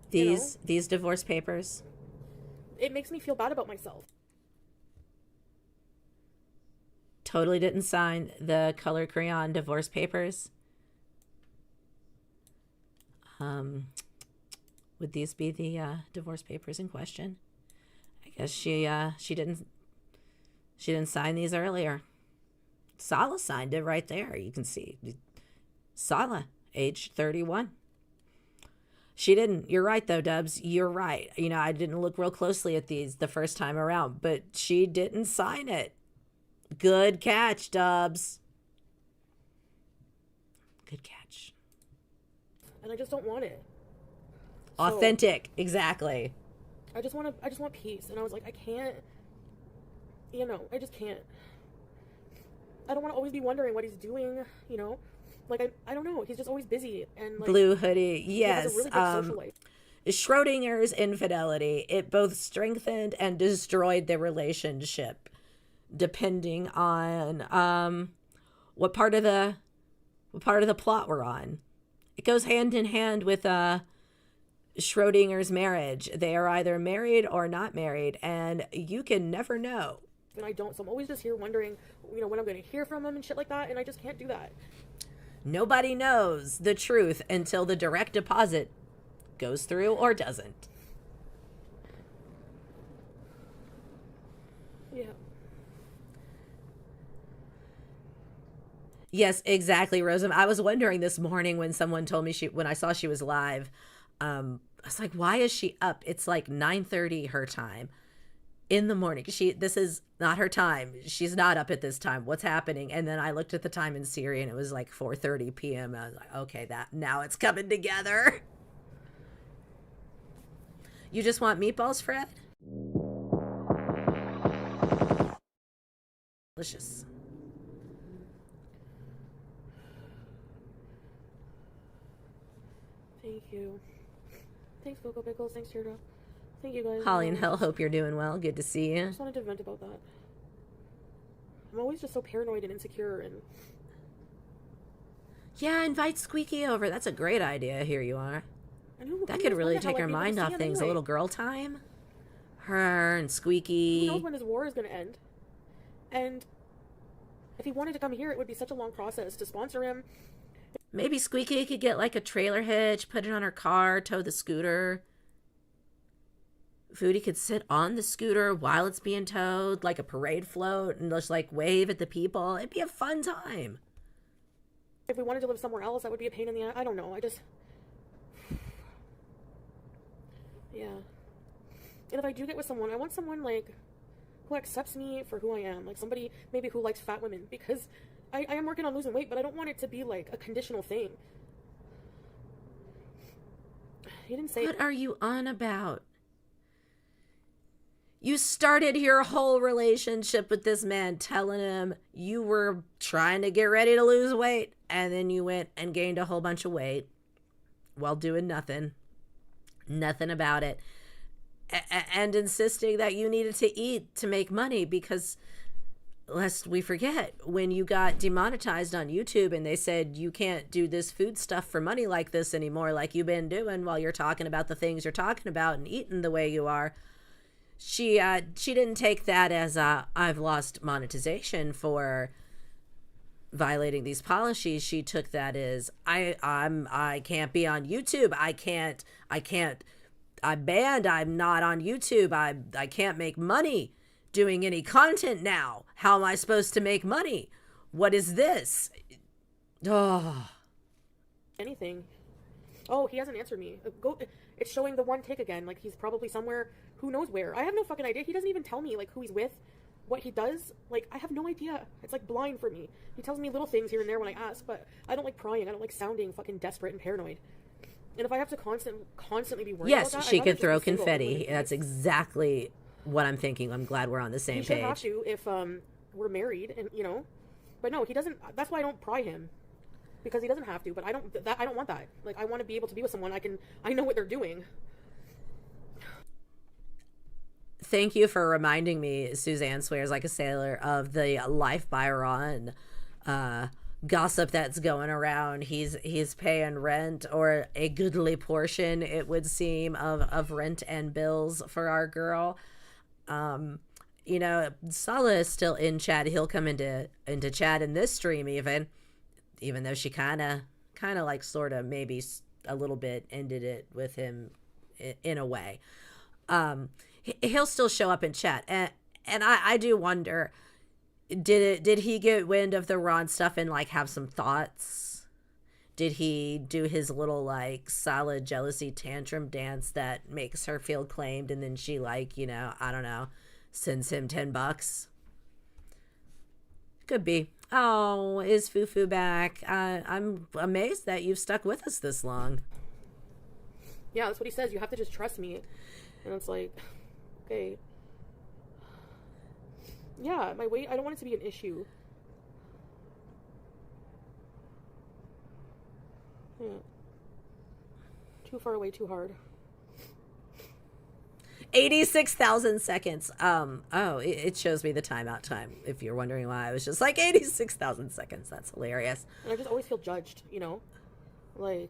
These divorce papers. It makes me feel bad about myself. Totally didn't sign the color crayon divorce papers. Would these be the divorce papers in question? I guess she didn't sign these earlier. Salah signed it right there. You can see Salah, age 31. She didn't. You're right though, Dubs. You're right. You know, I didn't look real closely at these the first time around, but she didn't sign it. Good catch, Dubs. Good catch. And I just don't want it. Authentic, so, exactly. I just want peace, and I was like, I can't. You know, I just can't. I don't want to always be wondering what he's doing. You know, like I don't know. He's just always busy and like blue hoodie. Yes. He has a really big social life. Schrodinger's infidelity. It both strengthened and destroyed the relationship, depending on what part of the plot we're on. It goes hand in hand with Schrodinger's marriage. They are either married or not married, and you can never know. And I don't, so I'm always just here wondering, you know, when I'm going to hear from him and shit like that, and I just can't do that. Nobody knows the truth until the direct deposit goes through or doesn't. Yeah. Yes, exactly, Rosem. I was wondering this morning when someone told me when I saw she was live, I was like, why is she up? It's like 9:30 her time in the morning. This is not her time. She's not up at this time. What's happening? And then I looked at the time in Syria and it was like 4:30 p.m. I was like, okay, now it's coming together. You just want meatballs, Fred? Delicious. Thank you. Thanks, Coco Pickles. Thanks, Teardrop. Thank you, guys. Holly and Hell, hope you're doing well. Good to see I you. just wanted to vent about that. I'm always just so paranoid and insecure, and Yeah, invite Squeaky over. That's a great idea. Here you are. That could who knows really when the hell take her I'd be able to mind see off him things. A anyway? little girl time. Her and Who Squeaky. knows when this war is going to end? And if he wanted to come here, it would be such a long process to sponsor him. Maybe Squeaky could get like a trailer hitch, put it on her car, tow the scooter. Foodie could sit on the scooter while it's being towed, like a parade float, and just like wave at the people. It'd be a fun time. If we wanted to live somewhere else, that would be a pain in the ass. I don't know. Yeah. And if I do get with someone, I want someone like who accepts me for who I am. Like somebody maybe who likes fat women, because I am working on losing weight, but I don't want it to be like a conditional thing. He didn't say. What are you on about? You started your whole relationship with this man telling him you were trying to get ready to lose weight, and then you went and gained a whole bunch of weight while doing nothing about it, and insisting that you needed to eat to make money, because lest we forget, when you got demonetized on YouTube and they said you can't do this food stuff for money like this anymore, like you've been doing while you're talking about the things you're talking about and eating the way you are, she didn't take that as I've lost monetization for violating these policies. She took that as I can't be on YouTube. I'm banned. I'm not on YouTube. I can't make money doing any content now. How am I supposed to make money? What is this? Oh. Anything. Oh, he hasn't answered me. It's showing the one tick again. Like he's probably somewhere, who knows where. I have no fucking idea. He doesn't even tell me like who he's with, what he does. Like I have no idea. It's like blind for me. He tells me little things here and there when I ask, but I don't like prying. I don't like sounding fucking desperate and paranoid. And if I have to constantly be worried about that, she could throw confetti. That's exactly what I'm thinking. I'm glad we're on the same page. He should have to if we're married, and you know. But no, he doesn't. That's why I don't pry him, because he doesn't have to. But I don't want that. Like I want to be able to be with someone I know what they're doing. Thank you for reminding me, Suzanne swears like a sailor, of the Life by Ron gossip that's going around. He's paying rent, or a goodly portion, it would seem, of rent and bills for our girl. You know, Salah is still in chat. He'll come into chat in this stream, even though she kind of like sort of maybe a little bit ended it with him in a way. He'll still show up in chat, and I do wonder, did he get wind of the Ron stuff and like have some thoughts? Did he do his little like solid jealousy tantrum dance that makes her feel claimed, and then she like, you know, I don't know, sends him $10? Could be. Oh, is Fufu back? I'm amazed that you've stuck with us this long. Yeah, that's what he says. You have to just trust me. And it's like, okay. Yeah, my weight, I don't want it to be an issue. Yeah. Too far away, too hard. 86,000 seconds. It shows me the timeout time, if you're wondering why I was just like 86,000 seconds. That's hilarious. And I just always feel judged, you know? Like,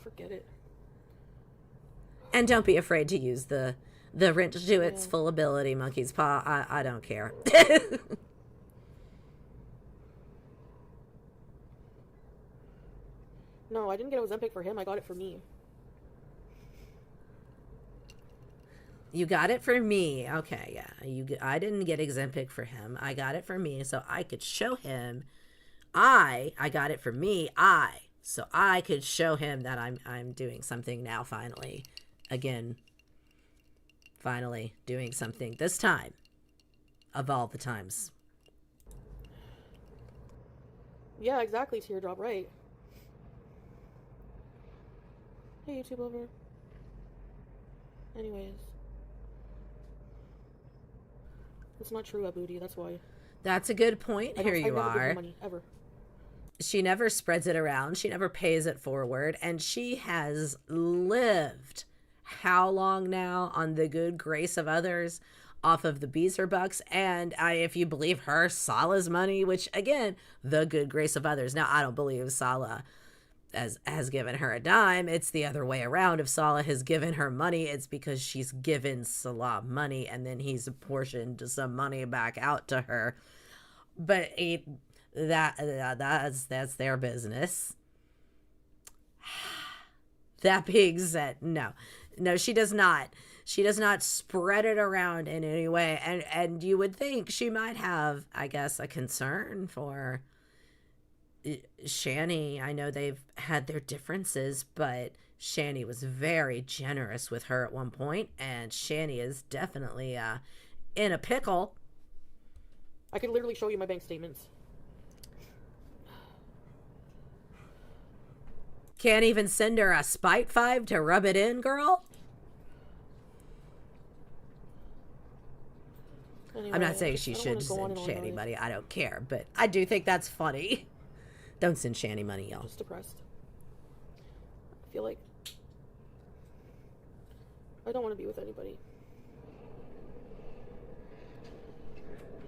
forget it. And don't be afraid to use the wrench to its full ability, monkey's paw. I don't care. No, I didn't get Ozempic for him. I got it for me. You got it for me. Okay, yeah. I didn't get Ozempic for him. I got it for me so I could show him. I got it for me. So I could show him that I'm doing something now, finally. Again. Finally doing something. This time. Of all the times. Yeah, exactly, Teardrop, right. Hey, YouTube lover. Anyways. It's not true, Abudi, that's why. That's a good point. Here you are. I never give her money, ever. She never spreads it around. She never pays it forward. And she has lived how long now on the good grace of others off of the Beezer bucks. And if you believe her, Salah's money, which again, the good grace of others. Now, I don't believe Salah has given her a dime. It's the other way around. If Salah has given her money, it's because she's given Salah money and then he's apportioned some money back out to her. But that's their business. That being said, no, she does not. She does not spread it around in any way. And you would think she might have, I guess, a concern for Shani. I know they've had their differences, but Shani was very generous with her at one point, and Shani is definitely in a pickle. I can literally show you my bank statements. Can't even send her a Spite 5 to rub it in, girl? Anyway, I'm not saying she should send Shani money. I don't care, but I do think that's funny. Don't send Shani money, y'all. I'm just depressed. I feel like I don't want to be with anybody.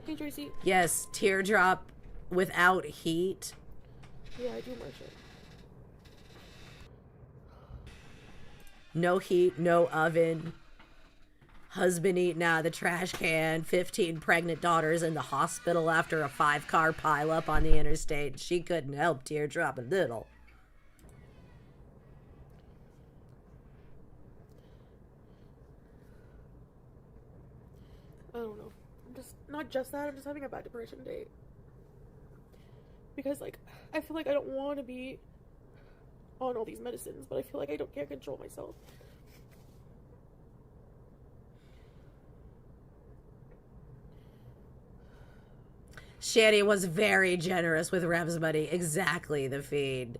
Hey, Tracy. Yes, teardrop without heat. Yeah, I do my shit. No heat, no oven. Husband eating out of the trash can. 15 pregnant daughters in the hospital after a 5-car pileup on the interstate. She couldn't help teardrop a little. I don't know. I'm just, not just that, I'm just having a bad depression day. Because, like, I feel like I don't want to be on all these medicines, but I feel like I can't control myself. Shani was very generous with Rev's money. Exactly the feed.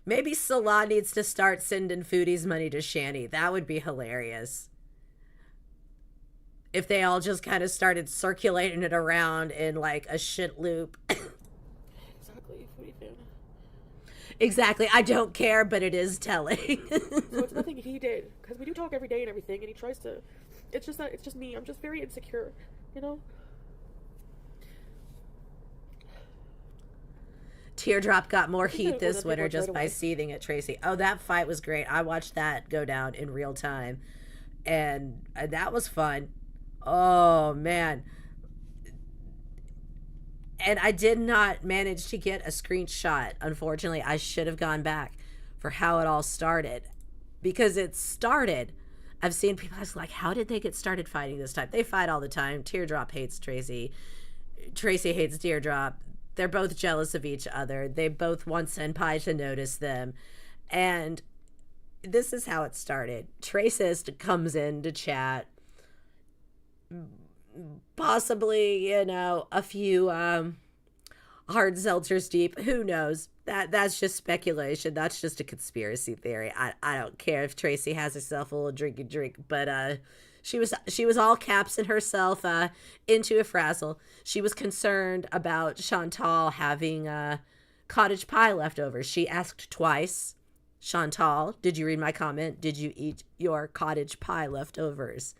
Maybe Salah needs to start sending Foodie's money to Shani. That would be hilarious. If they all just kind of started circulating it around in like a shit loop. Exactly, Foodie fan. Exactly. I don't care, but it is telling. So it's nothing he did, because we do talk every day and everything, and he tries to. It's just that it's just me. I'm just very insecure, you know. Teardrop got more heat this winter just by seething at Tracy. Oh, that fight was great. I watched that go down in real time, and that was fun. Oh man. And I did not manage to get a screenshot. Unfortunately, I should have gone back for how it all started, because it started. I've seen people ask, like, how did they get started fighting this time? They fight all the time. Teardrop hates Tracy. Tracy hates Teardrop. They're both jealous of each other. They both want Senpai to notice them. And this is how it started. Tracist comes in to chat. Possibly, you know, a few hard seltzers deep. Who knows? That's just speculation. That's just a conspiracy theory. I don't care if Tracy has herself a little drinky drink, but she was all caps in herself into a frazzle. She was concerned about Chantal having cottage pie leftovers. She asked twice, Chantal, did you read my comment? Did you eat your cottage pie leftovers?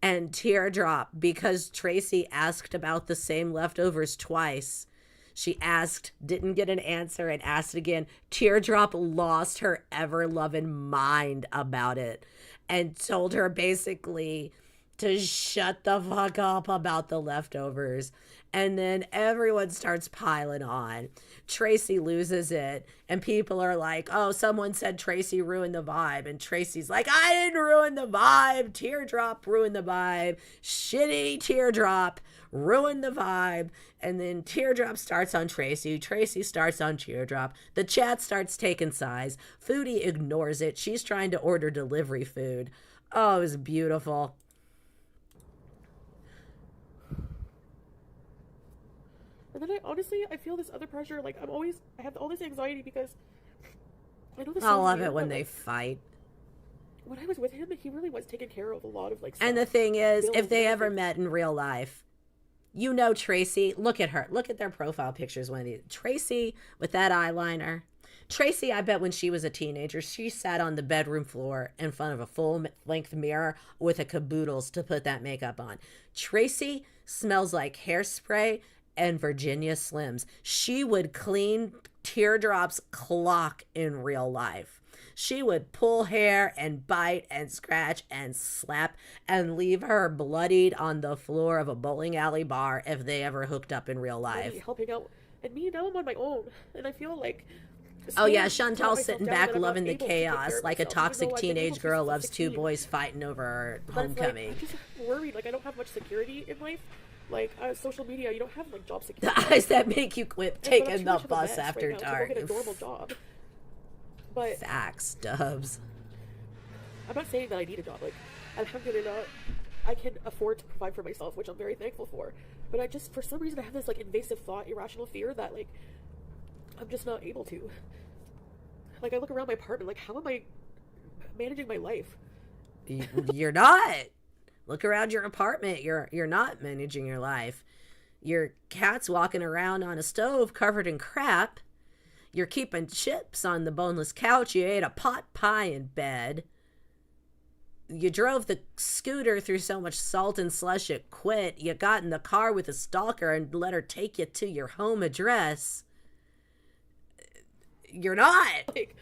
And Teardrop, because Tracy asked about the same leftovers twice, she asked, didn't get an answer, and asked again. Teardrop lost her ever-loving mind about it and told her basically to shut the fuck up about the leftovers. And then everyone starts piling on. Tracy loses it, and people are like, oh, someone said Tracy ruined the vibe. And Tracy's like, I didn't ruin the vibe. Teardrop ruined the vibe. Shitty Teardrop ruined the vibe. And then Teardrop starts on Tracy. Tracy starts on Teardrop. The chat starts taking sides. Foodie ignores it. She's trying to order delivery food. Oh, it was beautiful. And then I feel this other pressure. Like, I have all this anxiety because I know this. I love it when they fight. When I was with him, he really was taking care of a lot of, like, stuff. And the thing is, if they ever met in real life, You know Tracy. Look at her. Look at their profile pictures, Wendy. Tracy with that eyeliner. Tracy, I bet when she was a teenager, she sat on the bedroom floor in front of a full-length mirror with a caboodles to put that makeup on. Tracy smells like hairspray and Virginia Slims. She would clean teardrops clock in real life. She would pull hair and bite and scratch and slap and leave her bloodied on the floor of a bowling alley bar if they ever hooked up in real life. Helping out. And me, now I'm on my own. And I feel like... Oh yeah, Chantal's sitting back loving the chaos like a toxic teenage girl loves two boys fighting over homecoming. I'm just worried. Like, I don't have much security in life. Like, social media, you don't have, like, job security. The eyes that make you quit taking the bus after dark. Get a normal job. But facts, Dubs. I'm not saying that I need a job. Like, alhamdulillah, I can afford to provide for myself, which I'm very thankful for. But I just, for some reason, I have this, like, invasive thought, irrational fear that, like, I'm just not able to. Like, I look around my apartment, like, how am I managing my life? You're not. Look around your apartment. You're not managing your life. Your cat's walking around on a stove covered in crap. You're keeping chips on the boneless couch. You ate a pot pie in bed. You drove the scooter through so much salt and slush it quit. You got in the car with a stalker and let her take you to your home address. You're not. Like,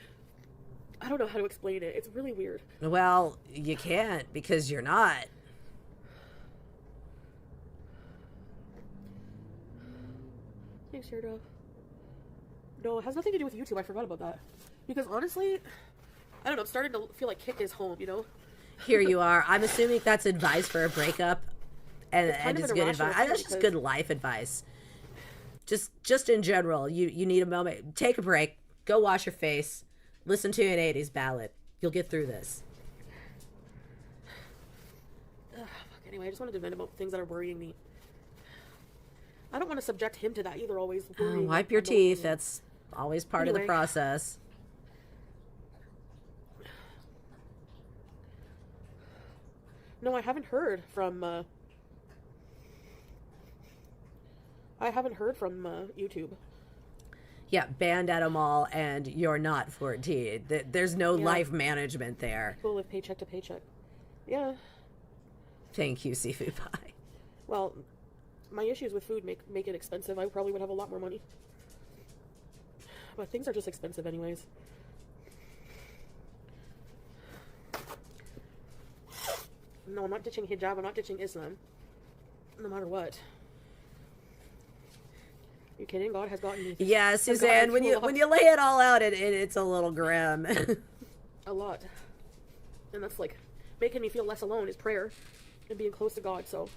I don't know how to explain it. It's really weird. Well, you can't because you're not. Thanks, Sorta. No, it has nothing to do with YouTube. I forgot about that. Because honestly, I don't know. I'm starting to feel like Kick is home, you know? Here you are. I'm assuming that's advice for a breakup. And it's good advice. That's just good life advice. Just in general, you need a moment. Take a break. Go wash your face. Listen to an 80s ballad. You'll get through this. Anyway, I just wanted to vent about things that are worrying me. I don't want to subject him to that either, always. Wipe your teeth. That's always part of the process. No, I haven't heard from YouTube. Yeah, banned at them all, and you're not 14. There's no life management there. People live paycheck to paycheck. Yeah. Thank you, Seafood Pie. Well, my issues with food make it expensive. I probably would have a lot more money. But things are just expensive anyways. No, I'm not ditching hijab. I'm not ditching Islam. No matter what. You kidding? God has gotten me. Yeah, Suzanne, when you lay it all out, it's a little grim. A lot. And that's like making me feel less alone is prayer and being close to God. So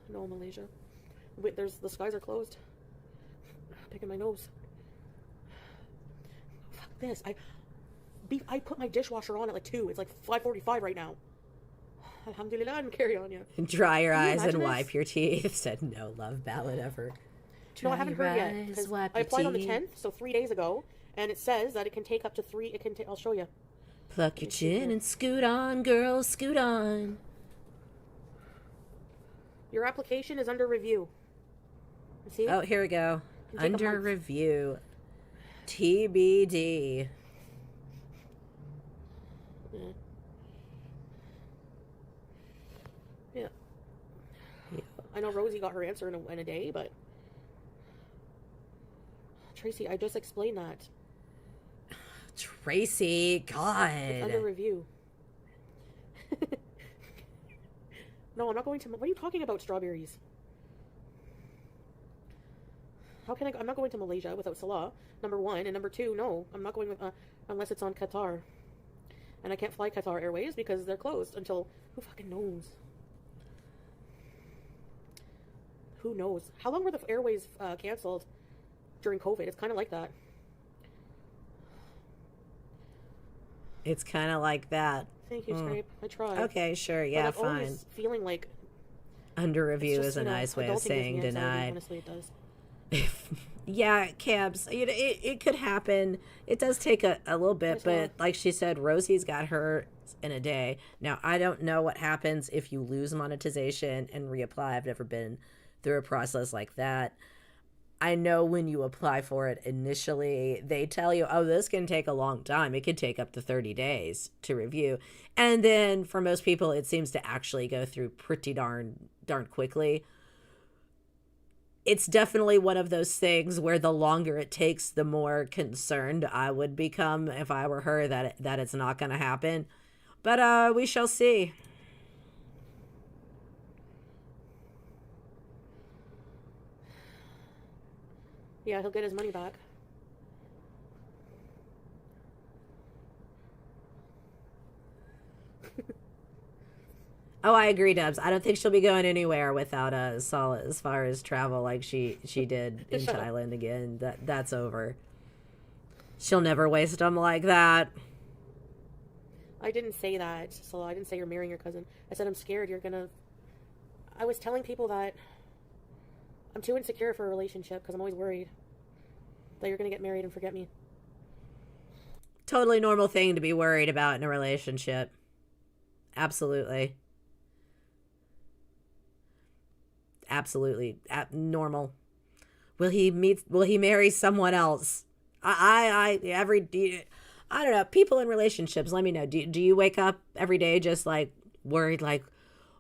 no, Malaysia. Wait, the skies are closed. I'm picking my nose. Fuck this. I put my dishwasher on at like 2. It's like 5:45 right now. Alhamdulillah, and carry on, yeah. Dry your eyes and wipe your teeth. Said no love ballad ever. No, I haven't heard yet. Because I applied on the 10th, so 3 days ago, and it says that it can take up to 3. I'll show you. Pluck your chin and scoot on, girls, scoot on. Your application is under review. See? Oh, here we go. Under review. TBD. Yeah. I know Rosie got her answer in a day, but Tracy, I just explained that. Tracy, God. It's under review. No, I'm not going to. What are you talking about, strawberries? How can I'm not going to Malaysia without Salah, number 1. And number 2, no, I'm not going unless it's on Qatar. And I can't fly Qatar Airways because they're closed until, who fucking knows? Who knows? How long were the airways canceled during COVID? It's kind of like that. It's kind of like that. Thank you, Scrape. I tried. Okay, sure. Yeah, but I'm fine. always feeling like under review is a nice way of saying denied. Honestly, it does. Yeah, cabs. It could happen. It does take a little bit, but like she said, Rosie's got her in a day. Now, I don't know what happens if you lose monetization and reapply. I've never been through a process like that. I know when you apply for it initially, they tell you, oh, this can take a long time. It could take up to 30 days to review. And then for most people, it seems to actually go through pretty darn quickly. It's definitely one of those things where the longer it takes, the more concerned I would become if I were her that it's not going to happen. But we shall see. Yeah, he'll get his money back. Oh, I agree, Dubs. I don't think she'll be going anywhere without Salah as far as travel like she did in Thailand again. That's over. She'll never waste them like that. I didn't say that, Salah. I didn't say you're marrying your cousin. I said I'm scared you're gonna... I was telling people that I'm too insecure for a relationship because I'm always worried that you're gonna get married and forget me. Totally normal thing to be worried about in a relationship. Absolutely. Absolutely normal. Will he marry someone else? I don't know. People in relationships, let me know. Do you wake up every day just like worried, like,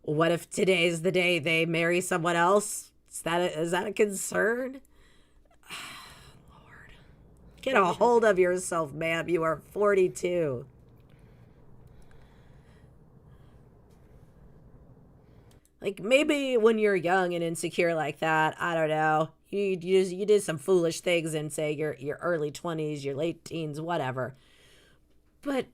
what if today's the day they marry someone else? Is that a concern? Lord, get a hold of yourself, ma'am. You are 42. Like, maybe when you're young and insecure like that, I don't know, you did some foolish things in, say, your early 20s, your late teens, whatever. But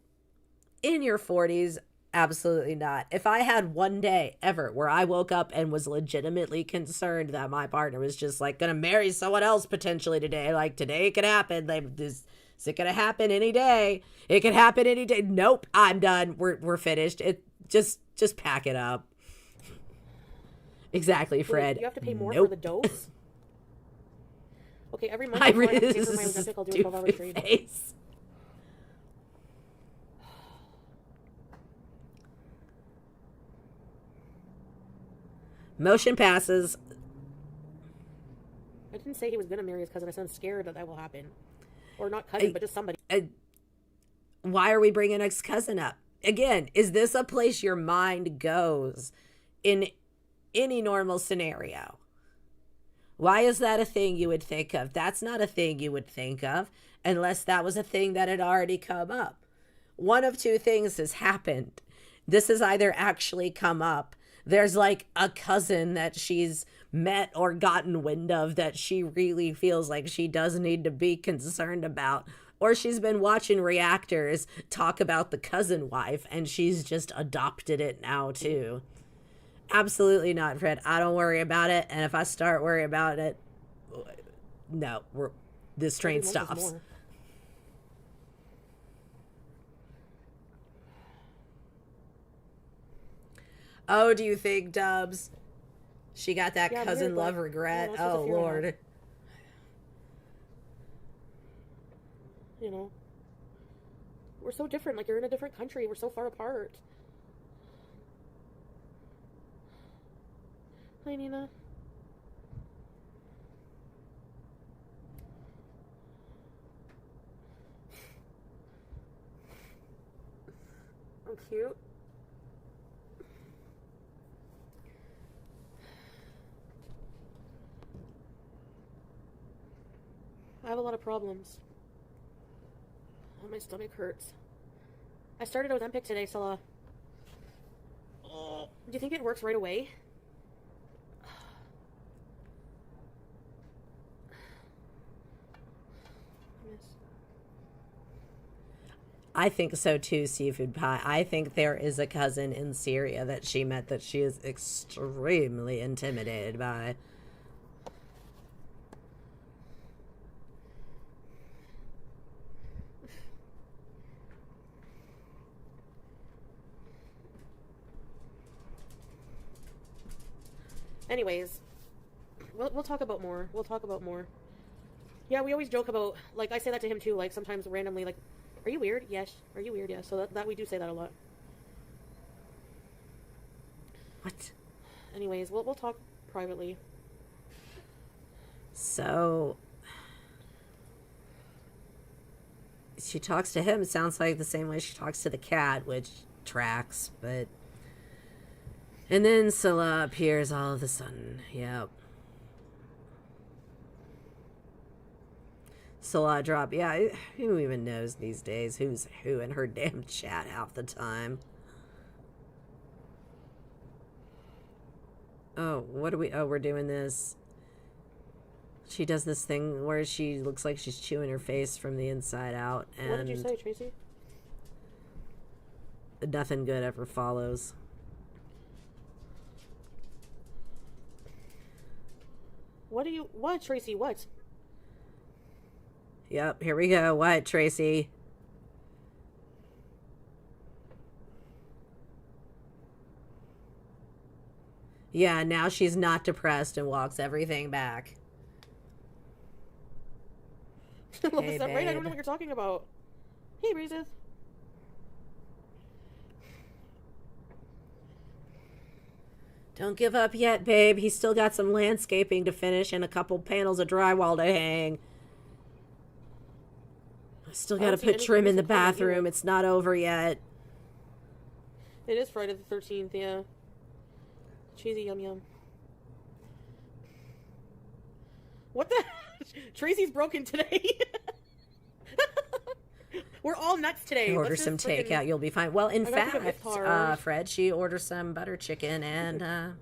in your 40s, absolutely not. If I had one day ever where I woke up and was legitimately concerned that my partner was just, like, going to marry someone else potentially today, like, today it could happen, is it going to happen any day? It could happen any day. Nope, I'm done. We're finished. Just pack it up. Exactly, Fred. Wait, you have to pay more for the dose? Okay, every month I have to pay for my Ozempic, I'll do a 12-hour trade. Motion passes. I didn't say he was going to marry his cousin. I said I'm scared that will happen. Or not cousin, but just somebody. Why are we bringing his cousin up? Again, is this a place your mind goes in any normal scenario? Why is that a thing you would think of? That's not a thing you would think of unless that was a thing that had already come up. One of two things has happened. This has either actually come up. There's like a cousin that she's met or gotten wind of that she really feels like she does need to be concerned about. Or she's been watching reactors talk about the cousin wife and she's just adopted it now too. Absolutely not, Fred. I don't worry about it. And if I start worrying about it, no, this train stops. Oh, do you think, Dubs, she got that cousin love regret? Oh, Lord. You know, we're so different. Like, you're in a different country. We're so far apart. Hi, Nina. I'm cute. I have a lot of problems. Oh, my stomach hurts. I started Ozempic today, Salah. Do you think it works right away? I think so too, Seafood Pie. I think there is a cousin in Syria that she met that she is extremely intimidated by. Anyways, we'll talk about more. We'll talk about more. Yeah, we always joke about, like, I say that to him too, like, sometimes randomly, like, are you weird? Yes. Are you weird? Yes. So that we do say that a lot. What? Anyways, we'll talk privately. So she talks to him. It sounds like the same way she talks to the cat, which tracks, but. And then Salah appears all of a sudden. Yep. Salah drop. Yeah, who even knows these days who's who in her damn chat half the time? Oh, what are we? Oh, we're doing this. She does this thing where she looks like she's chewing her face from the inside out. And what did you say, Tracy? Nothing good ever follows. What, Tracy, what? Yep, here we go. What, Tracy? Yeah, now she's not depressed and walks everything back. Hey, that right? I don't know what you're talking about. Hey, Breezes. Don't give up yet, babe. He's still got some landscaping to finish and a couple panels of drywall to hang. I still got to put trim in the bathroom. It's not over yet. It is Friday the 13th, yeah. Cheesy yum yum. What the? Tracy's broken today. We're all nuts today. Order some takeout. You'll be fine. Well, in fact, Fred, she ordered some butter chicken and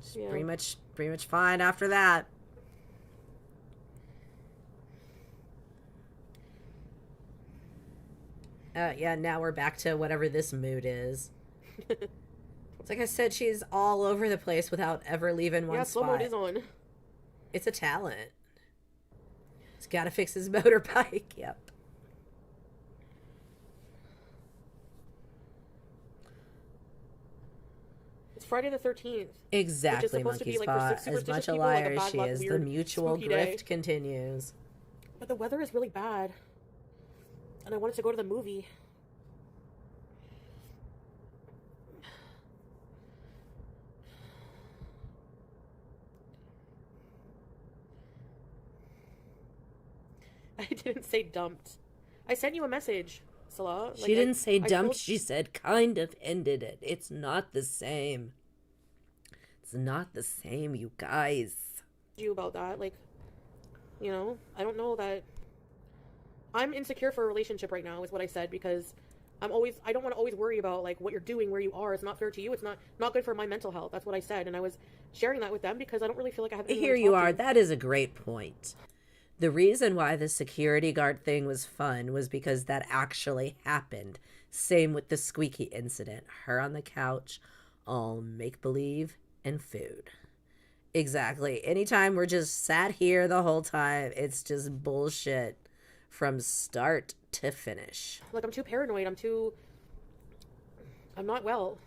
she's pretty much fine after that. Yeah, now we're back to whatever this mood is. It's like I said, she's all over the place without ever leaving one spot. Yeah, slow mode is on. It's a talent. He's got to fix his motorbike. Yep. It's Friday the 13th. Exactly, Monkey Spot. As much a liar as she is, the mutual grift continues. But the weather is really bad. And I wanted to go to the movie. I didn't say dumped. I sent you a message, Salah. She didn't say dumped. She said kind of ended it. It's not the same. It's not the same, you guys. You about that, like, you know, I don't know that. I'm insecure for a relationship right now, is what I said, because I don't want to always worry about, like, what you're doing, where you are. It's not fair to you. It's not good for my mental health. That's what I said. And I was sharing that with them because I don't really feel like I have anyone Here to you talk are. to. That is a great point. The reason why the security guard thing was fun was because that actually happened. Same with the squeaky incident. Her on the couch, all make-believe and food. Exactly. Anytime we're just sat here the whole time, it's just bullshit from start to finish. Like, I'm too paranoid. I'm not well.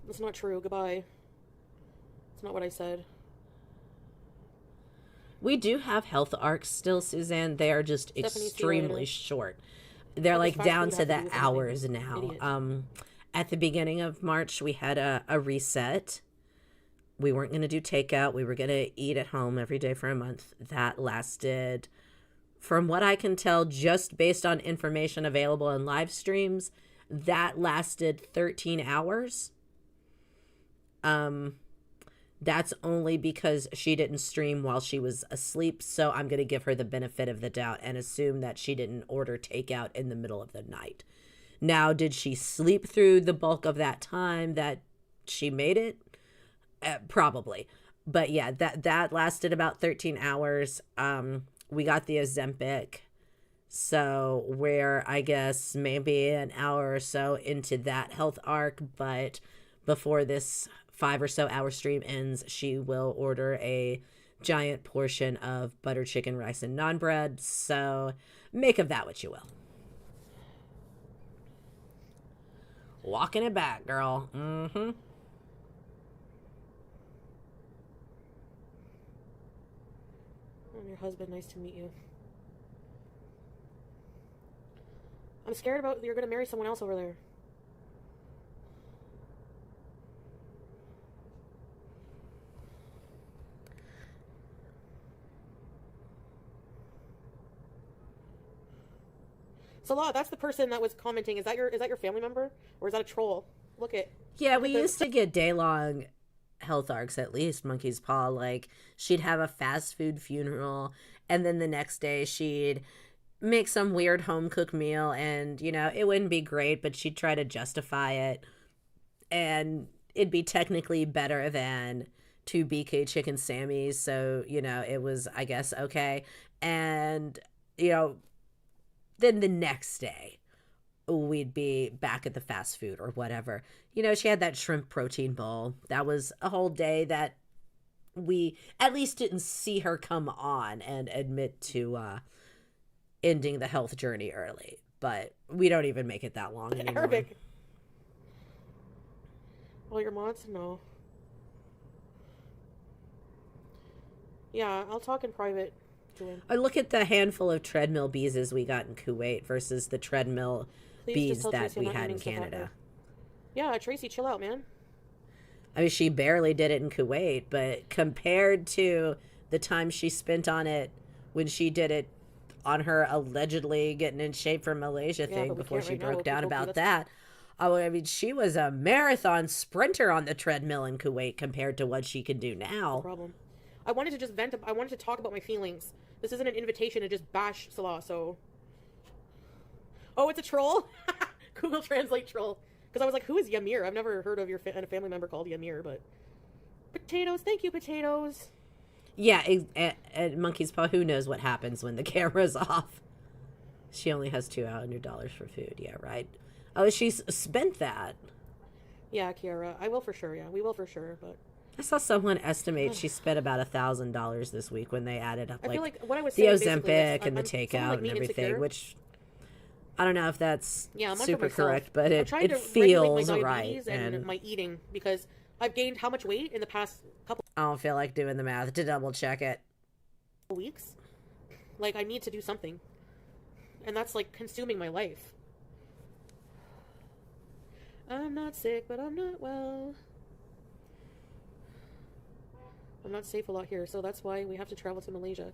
That's not true. Goodbye. It's not what I said. We do have health arcs still, Suzanne. They are just extremely short. They're like down to the hours now. At the beginning of March, we had a reset. We weren't going to do takeout. We were going to eat at home every day for a month. That lasted, from what I can tell, just based on information available in live streams, that lasted 13 hours. That's only because she didn't stream while she was asleep, so I'm going to give her the benefit of the doubt and assume that she didn't order takeout in the middle of the night. Now, did she sleep through the bulk of that time that she made it? Probably. But yeah, that lasted about 13 hours. We got the Ozempic, so we're, I guess, maybe an hour or so into that health arc, but before this 5 or so hour stream ends, she will order a giant portion of butter chicken, rice, and naan bread. So make of that what you will. Walking it back, girl. Mm-hmm. I'm your husband. Nice to meet you. I'm scared about you're gonna marry someone else over there. Salah, that's the person that was commenting. Is that your family member? Or is that a troll? Look at Yeah, we used to get day-long health arcs, at least, Monkey's Paw. Like, she'd have a fast food funeral, and then the next day she'd make some weird home-cooked meal, and, you know, it wouldn't be great, but she'd try to justify it, and it'd be technically better than two BK Chicken Sammys, so, you know, it was, I guess, okay. And, you know, then the next day, we'd be back at the fast food or whatever. You know, she had that shrimp protein bowl. That was a whole day that we at least didn't see her come on and admit to ending the health journey early. But we don't even make it that long anymore. Arabic. All your mods? No. Yeah, I'll talk in private. I look at the handful of treadmill bees we got in Kuwait versus the treadmill bees that we had in Canada. Yeah, Tracy, chill out, man. I mean, she barely did it in Kuwait, but compared to the time she spent on it when she did it on her allegedly getting in shape for Malaysia thing before she broke down about that. I mean, she was a marathon sprinter on the treadmill in Kuwait compared to what she can do now. No problem. I wanted to just vent. I wanted to talk about my feelings. This isn't an invitation to just bash Salah, so... Oh, it's a troll? Google Translate troll. Because I was like, who is Yamir? I've never heard of your family member called Yamir, but... Potatoes, thank you, potatoes. Yeah, and Monkey's Paw, who knows what happens when the camera's off. She only has $200 for food, yeah, right? Oh, she's spent that. Yeah, Kiara, I will for sure, yeah. We will for sure, but... I saw someone estimate she spent about $1,000 this week when they added up, I feel like what I was the saying Ozempic and the takeout and everything, insecure. which I don't know if that's I'm super correct, but I'm it trying to feels regulate my right. diabetes and my eating, because I've gained how much weight in the past couple I don't feel like doing the math to double check it. weeks. Like, I need to do something. And that's, like, consuming my life. I'm not sick, but I'm not well. I'm not safe a lot here, so that's why we have to travel to Malaysia.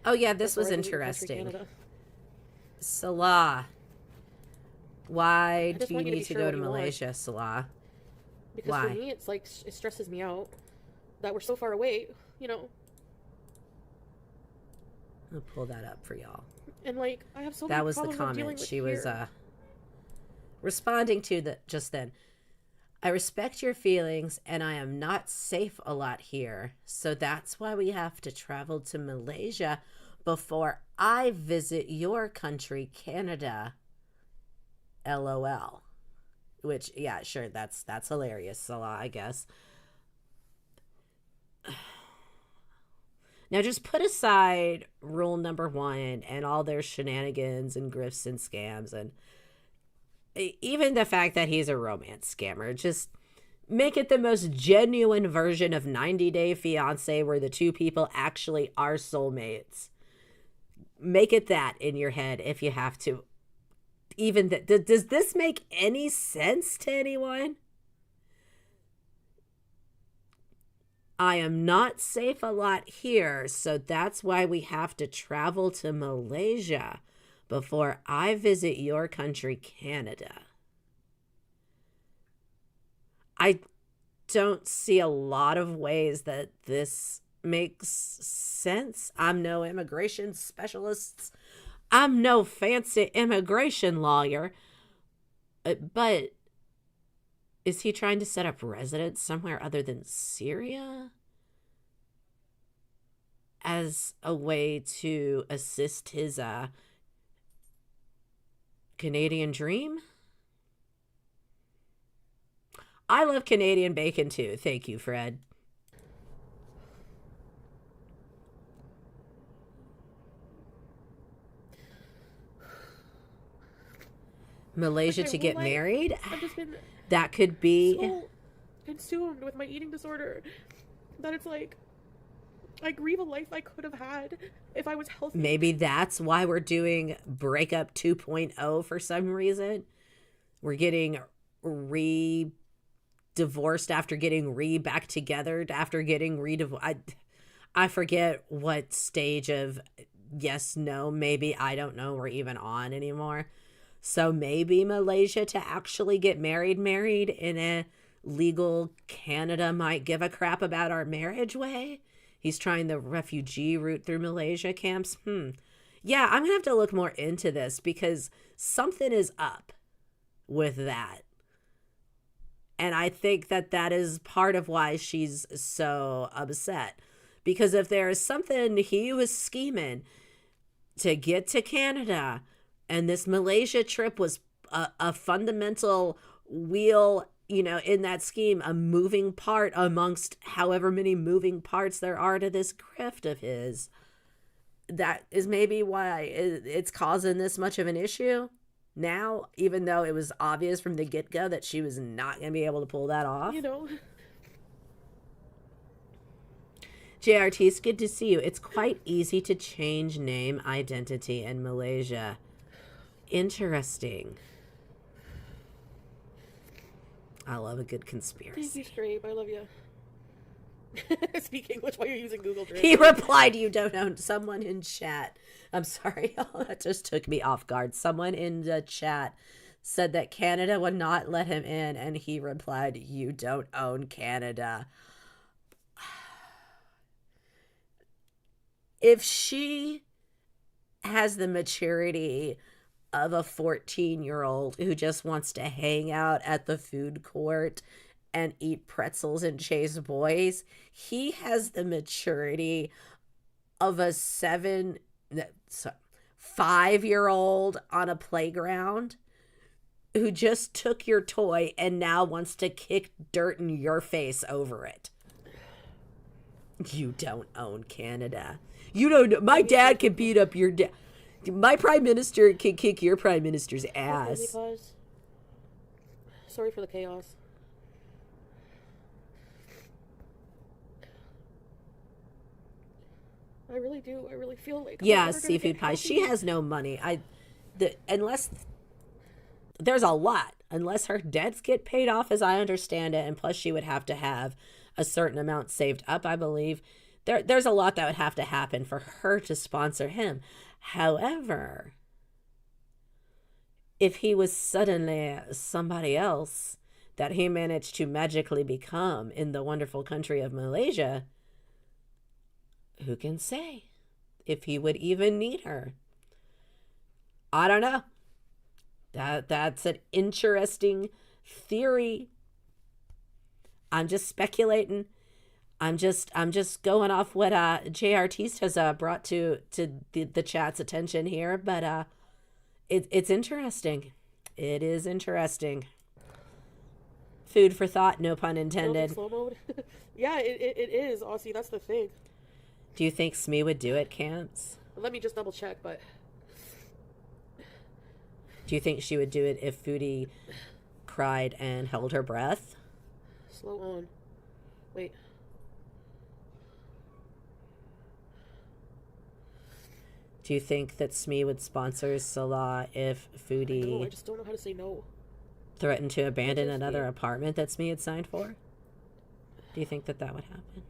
Oh, yeah, this was interesting. Salah. Why do you need to go to Malaysia, Salah? Because why? For me, it's like, it stresses me out that we're so far away, you know. I'll pull that up for y'all. And, like, I have so many That was the problems I'm dealing comment with she here. was responding to just then. I respect your feelings, and I am not safe a lot here, so that's why we have to travel to Malaysia before I visit your country, Canada. LOL. Which, yeah, sure, that's hilarious, Salah, I guess. Now, just put aside rule number 1 and all their shenanigans and grifts and scams, and even the fact that he's a romance scammer. Just make it the most genuine version of 90 Day Fiancé, where the two people actually are soulmates. Make it that in your head if you have to. Even does this make any sense to anyone? I am not safe a lot here, so that's why we have to travel to Malaysia before I visit your country, Canada. I don't see a lot of ways that this makes sense. I'm no immigration specialist. I'm no fancy immigration lawyer. But is he trying to set up residence somewhere other than Syria as a way to assist his Canadian dream? I love Canadian bacon too. Thank you, Fred. Malaysia to get married? I've just been that could be so consumed with my eating disorder that it's like I grieve a life I could have had if I was healthy. Maybe that's why we're doing Breakup 2.0 for some reason. We're getting divorced after getting back together after getting I forget what stage of yes, no, maybe, I don't know, we're even on anymore. So maybe Malaysia to actually get married in a legal Canada might give a crap about our marriage way. He's trying the refugee route through Malaysia camps. Yeah, I'm going to have to look more into this because something is up with that. And I think that is part of why she's so upset. Because if there is something he was scheming to get to Canada, and this Malaysia trip was a fundamental wheel, in that scheme, a moving part amongst however many moving parts there are to this grift of his, that is maybe why it's causing this much of an issue now, even though it was obvious from the get-go that she was not going to be able to pull that off. JRT, it's good to see you. It's quite easy to change name identity in Malaysia. Interesting. I love a good conspiracy. Thank you, Scrape. I love you. Speak English while you're using Google Translate. He replied, "You don't own." Someone in chat. I'm sorry. That just took me off guard. Someone in the chat said that Canada would not let him in, and he replied, "You don't own Canada." If she has the maturity of a 14-year-old who just wants to hang out at the food court and eat pretzels and chase boys, he has the maturity of a 5-year-old on a playground who just took your toy and now wants to kick dirt in your face over it. You don't own Canada. You don't know. My dad can beat up your dad. My prime minister can kick your prime minister's ass. Sorry for the chaos. I really do. I really feel like seafood pie. She has no money. Unless there's a lot. Unless her debts get paid off, as I understand it, and plus she would have to have a certain amount saved up, I believe. There's a lot that would have to happen for her to sponsor him. However, if he was suddenly somebody else that he managed to magically become in the wonderful country of Malaysia, who can say if he would even need her? I don't know. That's an interesting theory. I'm just speculating. I'm just going off what JRT has brought to the chat's attention here, but it's interesting. It is interesting. Food for thought, no pun intended. Slow mode. Yeah, it is, Aussie. That's the thing. Do you think Smee would do it, Camps? Let me just double check, but... Do you think she would do it if Foodie cried and held her breath? Slow on. Wait. Do you think that Smee would sponsor Salah if Foodie... I just don't know how to say no. Threatened to abandon another apartment that Smee had signed for? Do you think that would happen?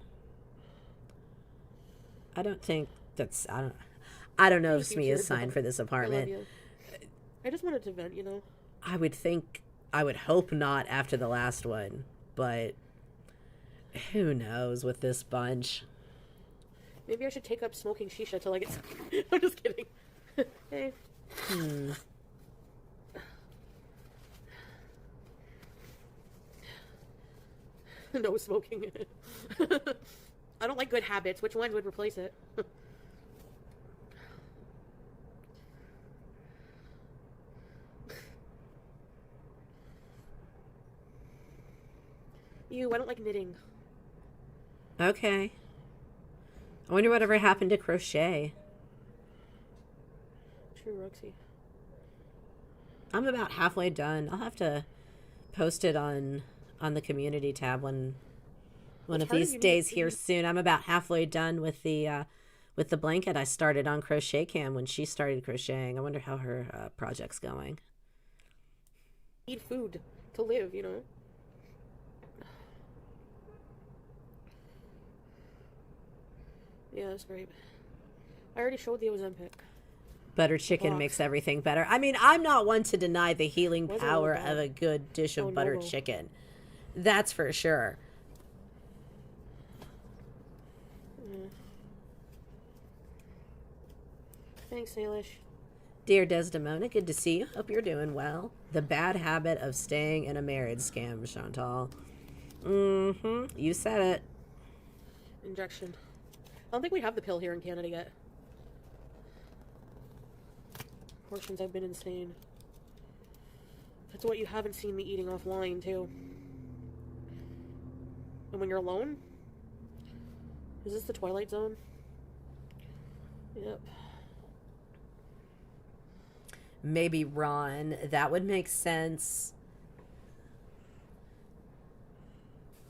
I don't think that's... I don't know if Smee is signed for this apartment. I just wanted to vent, I would hope not after the last one, but who knows with this bunch. Maybe I should take up smoking shisha till I get... I'm just kidding. Hey. No smoking. I don't like good habits. Which ones would replace it? Ew, I don't like knitting. Okay. I wonder whatever happened to crochet. True, Roxy. I'm about halfway done. I'll have to post it on the community tab when One of harder these you need days to here be. soon. I'm about halfway done with the blanket I started on Crochet Cam when she started crocheting. I wonder how her project's going. Need food to live, you know. Yeah, that's great. I already showed the Ozempic. Butter chicken Box. makes everything better. I mean, I'm not one to deny the healing Where's the power logo? of a good dish of Oh, buttered logo. chicken. That's for sure. Thanks, Salish. Dear Desdemona, good to see you. Hope you're doing well. The bad habit of staying in a marriage scam, Chantal. Mm-hmm. You said it. Injection. I don't think we have the pill here in Canada yet. Portions have been insane. That's what you haven't seen me eating offline, too. And when you're alone? Is this the Twilight Zone? Yep. Maybe Ron. That would make sense.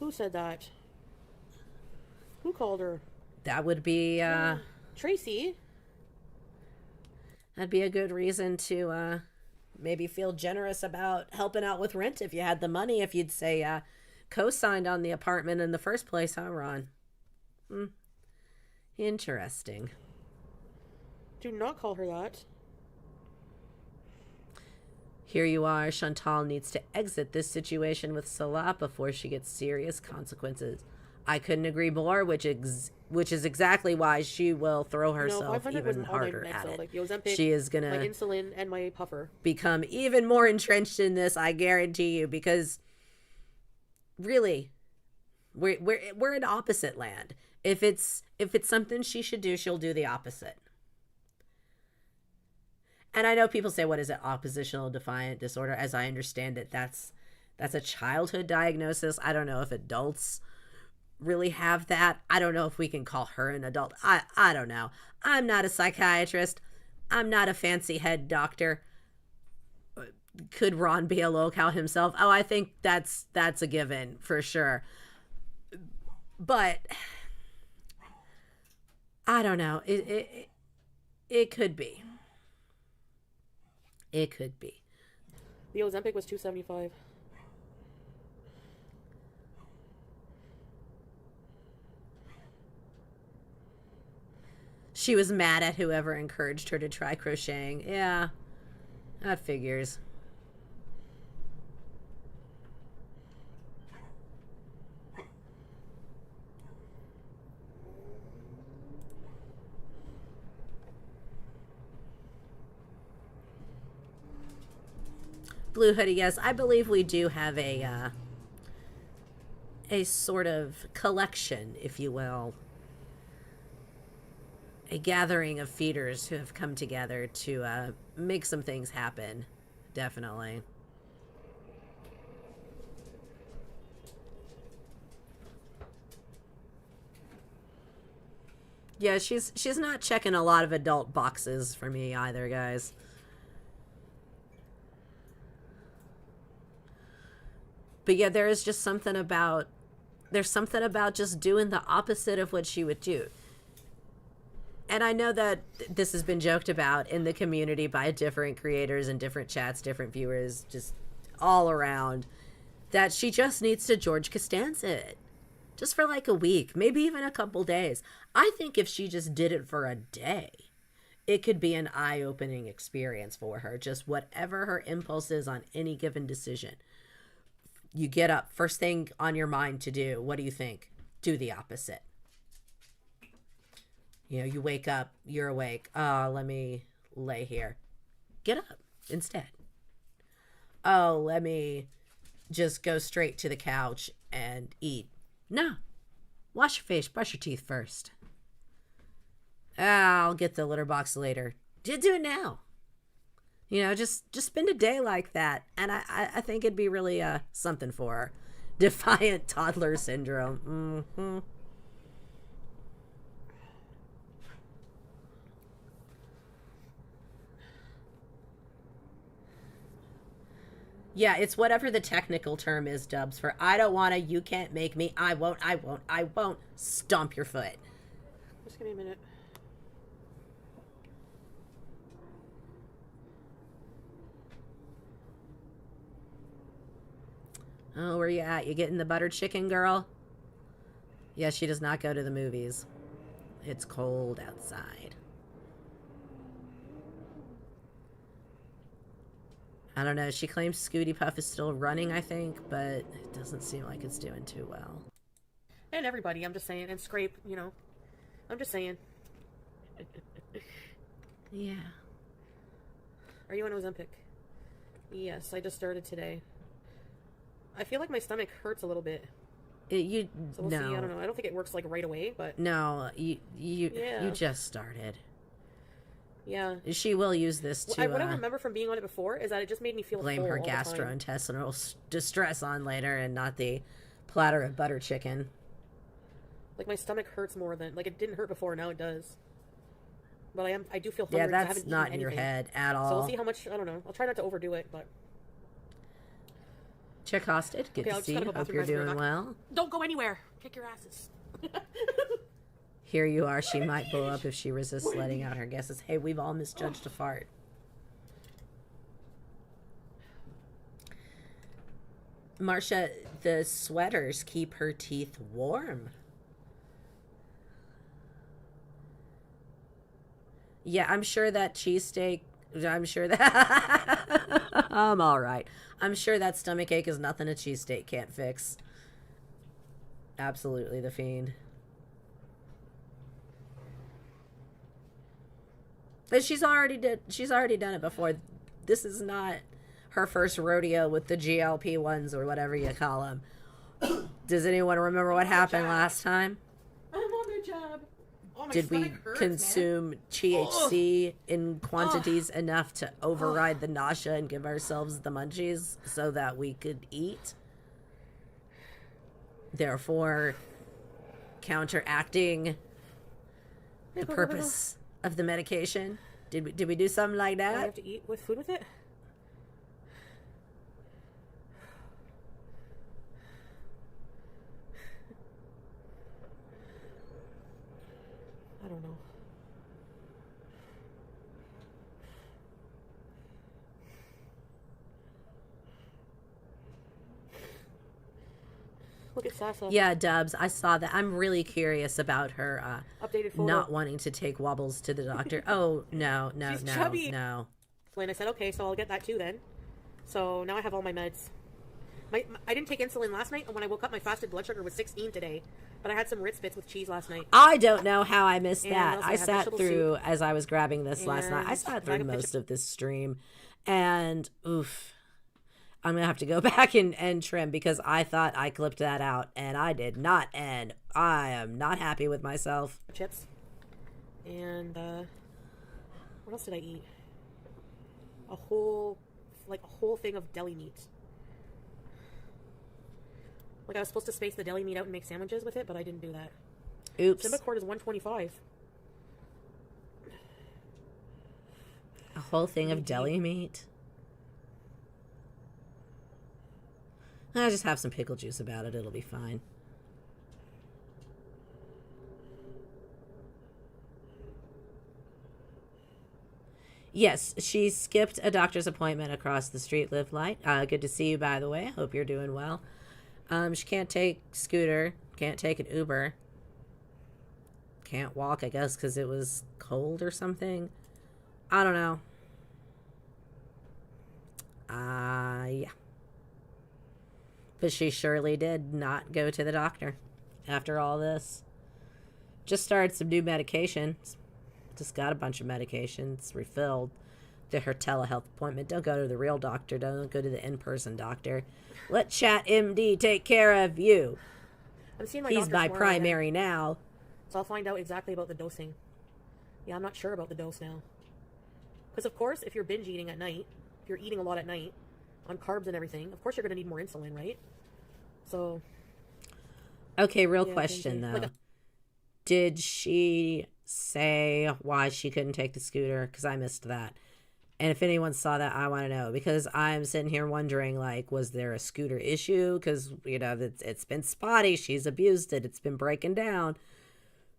Who said that? Who called her? That would be Tracy. that'd be a good reason to maybe feel generous about helping out with rent if you had the money. If you'd say co-signed on the apartment in the first place, huh, Ron? Interesting. Do not call her that. Here you are. Chantal needs to exit this situation with Salah before she gets serious consequences. I couldn't agree more, which is exactly why she will throw herself 500 was even all my harder meds, at though. it. Like the Ozempic, She is my gonna insulin, and my puffer. become even more entrenched in this, I guarantee you, because really, we're in opposite land. If it's something she should do, she'll do the opposite. And I know people say, what is it, oppositional defiant disorder? As I understand it, that's a childhood diagnosis. I don't know if adults really have that. I don't know if we can call her an adult. I don't know. I'm not a psychiatrist. I'm not a fancy head doctor. Could Ron be a locale himself? Oh, I think that's a given for sure. But I don't know. It could be. It could be. The Ozempic was $275. She was mad at whoever encouraged her to try crocheting. Yeah, that figures. Blue Hoodie, yes, I believe we do have a sort of collection, if you will, a gathering of feeders who have come together to make some things happen. Definitely. Yeah, she's not checking a lot of adult boxes for me either, guys. But yeah, there's something about just doing the opposite of what she would do. And I know that this has been joked about in the community by different creators and different chats, different viewers, just all around, that she just needs to George Costanza it. Just for like a week, maybe even a couple days. I think if she just did it for a day, it could be an eye-opening experience for her. Just whatever her impulse is on any given decision. You get up, first thing on your mind to do, what do you think? Do the opposite. You know, you wake up, you're awake. Oh, let me lay here. Get up instead. Oh, let me just go straight to the couch and eat. No. Wash your face, brush your teeth first. I'll get the litter box later. Do it now. You know, just spend a day like that. And I think it'd be really something for her. Defiant toddler syndrome. Mm-hmm. Yeah, it's whatever the technical term is, Dubs, for I don't want to, you can't make me, I won't. Stomp your foot. Just give me a minute. Oh, where you at? You getting the buttered chicken, girl? Yes, she does not go to the movies. It's cold outside. I don't know. She claims Scooty Puff is still running, I think, but it doesn't seem like it's doing too well. And everybody, I'm just saying. And Scrape, you know. I'm just saying. Yeah. Are you on Ozempic? Yes, I just started today. I feel like my stomach hurts a little bit. So we'll see. I don't know. I don't think it works like right away, but no, you just started. Yeah. She will use this to. What I remember from being on it before is that it just made me feel blame full her all gastrointestinal distress on later, and not the platter of butter chicken. Like my stomach hurts more than it didn't hurt before. Now it does. But I do feel hungry. Yeah, that's not in your head at all. So we'll see how much. I don't know. I'll try not to overdo it, but. Check hosted. Good to see you. Hope you're doing well. Don't go anywhere. Kick your asses. Here you are. She might blow up if she resists letting out her guesses. Hey, we've all misjudged a fart. Marcia, the sweaters keep her teeth warm. Yeah, I'm sure that cheesesteak... I'm sure that... I'm all right. I'm sure that stomach ache is nothing a cheesesteak can't fix. Absolutely the fiend. But she's already done it before. This is not her first rodeo with the GLP-1s or whatever you call them. Does anyone remember what happened last time? I'm on the job. Oh, did we consume THC in quantities enough to override the nausea and give ourselves the munchies so that we could eat? Therefore, counteracting the purpose of the medication. Did we do something like that? Do I have to eat with food with it? I don't know. Look at Salah. Yeah, Dubs, I saw that. I'm really curious about her updated photo. Not wanting to take wobbles to the doctor. Oh, no. She's chubby. No. And I said, okay, so I'll get that too then. So now I have all my meds. I didn't take insulin last night, and when I woke up, my fasted blood sugar was 16 today. But I had some Ritz Bits with cheese last night. I don't know how I missed that. I sat through, as I was grabbing this last night, I sat through most of this stream. And, oof. I'm going to have to go back and trim because I thought I clipped that out, and I did not, and I am not happy with myself. Chips. And, what else did I eat? A whole thing of deli meat. I was supposed to space the deli meat out and make sandwiches with it, but I didn't do that. Oops. Symbicort is $125. A whole thing of deli meat? I'll just have some pickle juice about it. It'll be fine. Yes, she skipped a doctor's appointment across the street. Live light. Good to see you, by the way. Hope you're doing well. She can't take scooter. Can't take an Uber. Can't walk, I guess, because it was cold or something. I don't know. Yeah. But she surely did not go to the doctor after all this. Just started some new medications. Just got a bunch of medications refilled to her telehealth appointment. Don't go to the real doctor. Don't go to the in-person doctor. Let Chat MD take care of you. I'm seeing my He's my primary now. So I'll find out exactly about the dosing. Yeah, I'm not sure about the dose now. Because, of course, if you're binge eating at night, if you're eating a lot at night, on carbs and everything, of course you're going to need more insulin, right? So. Okay, real question, though. Did she say why she couldn't take the scooter? Because I missed that. And if anyone saw that, I want to know, because I'm sitting here wondering, like, was there a scooter issue? Because, you know, it's been spotty. She's abused it. It's been breaking down.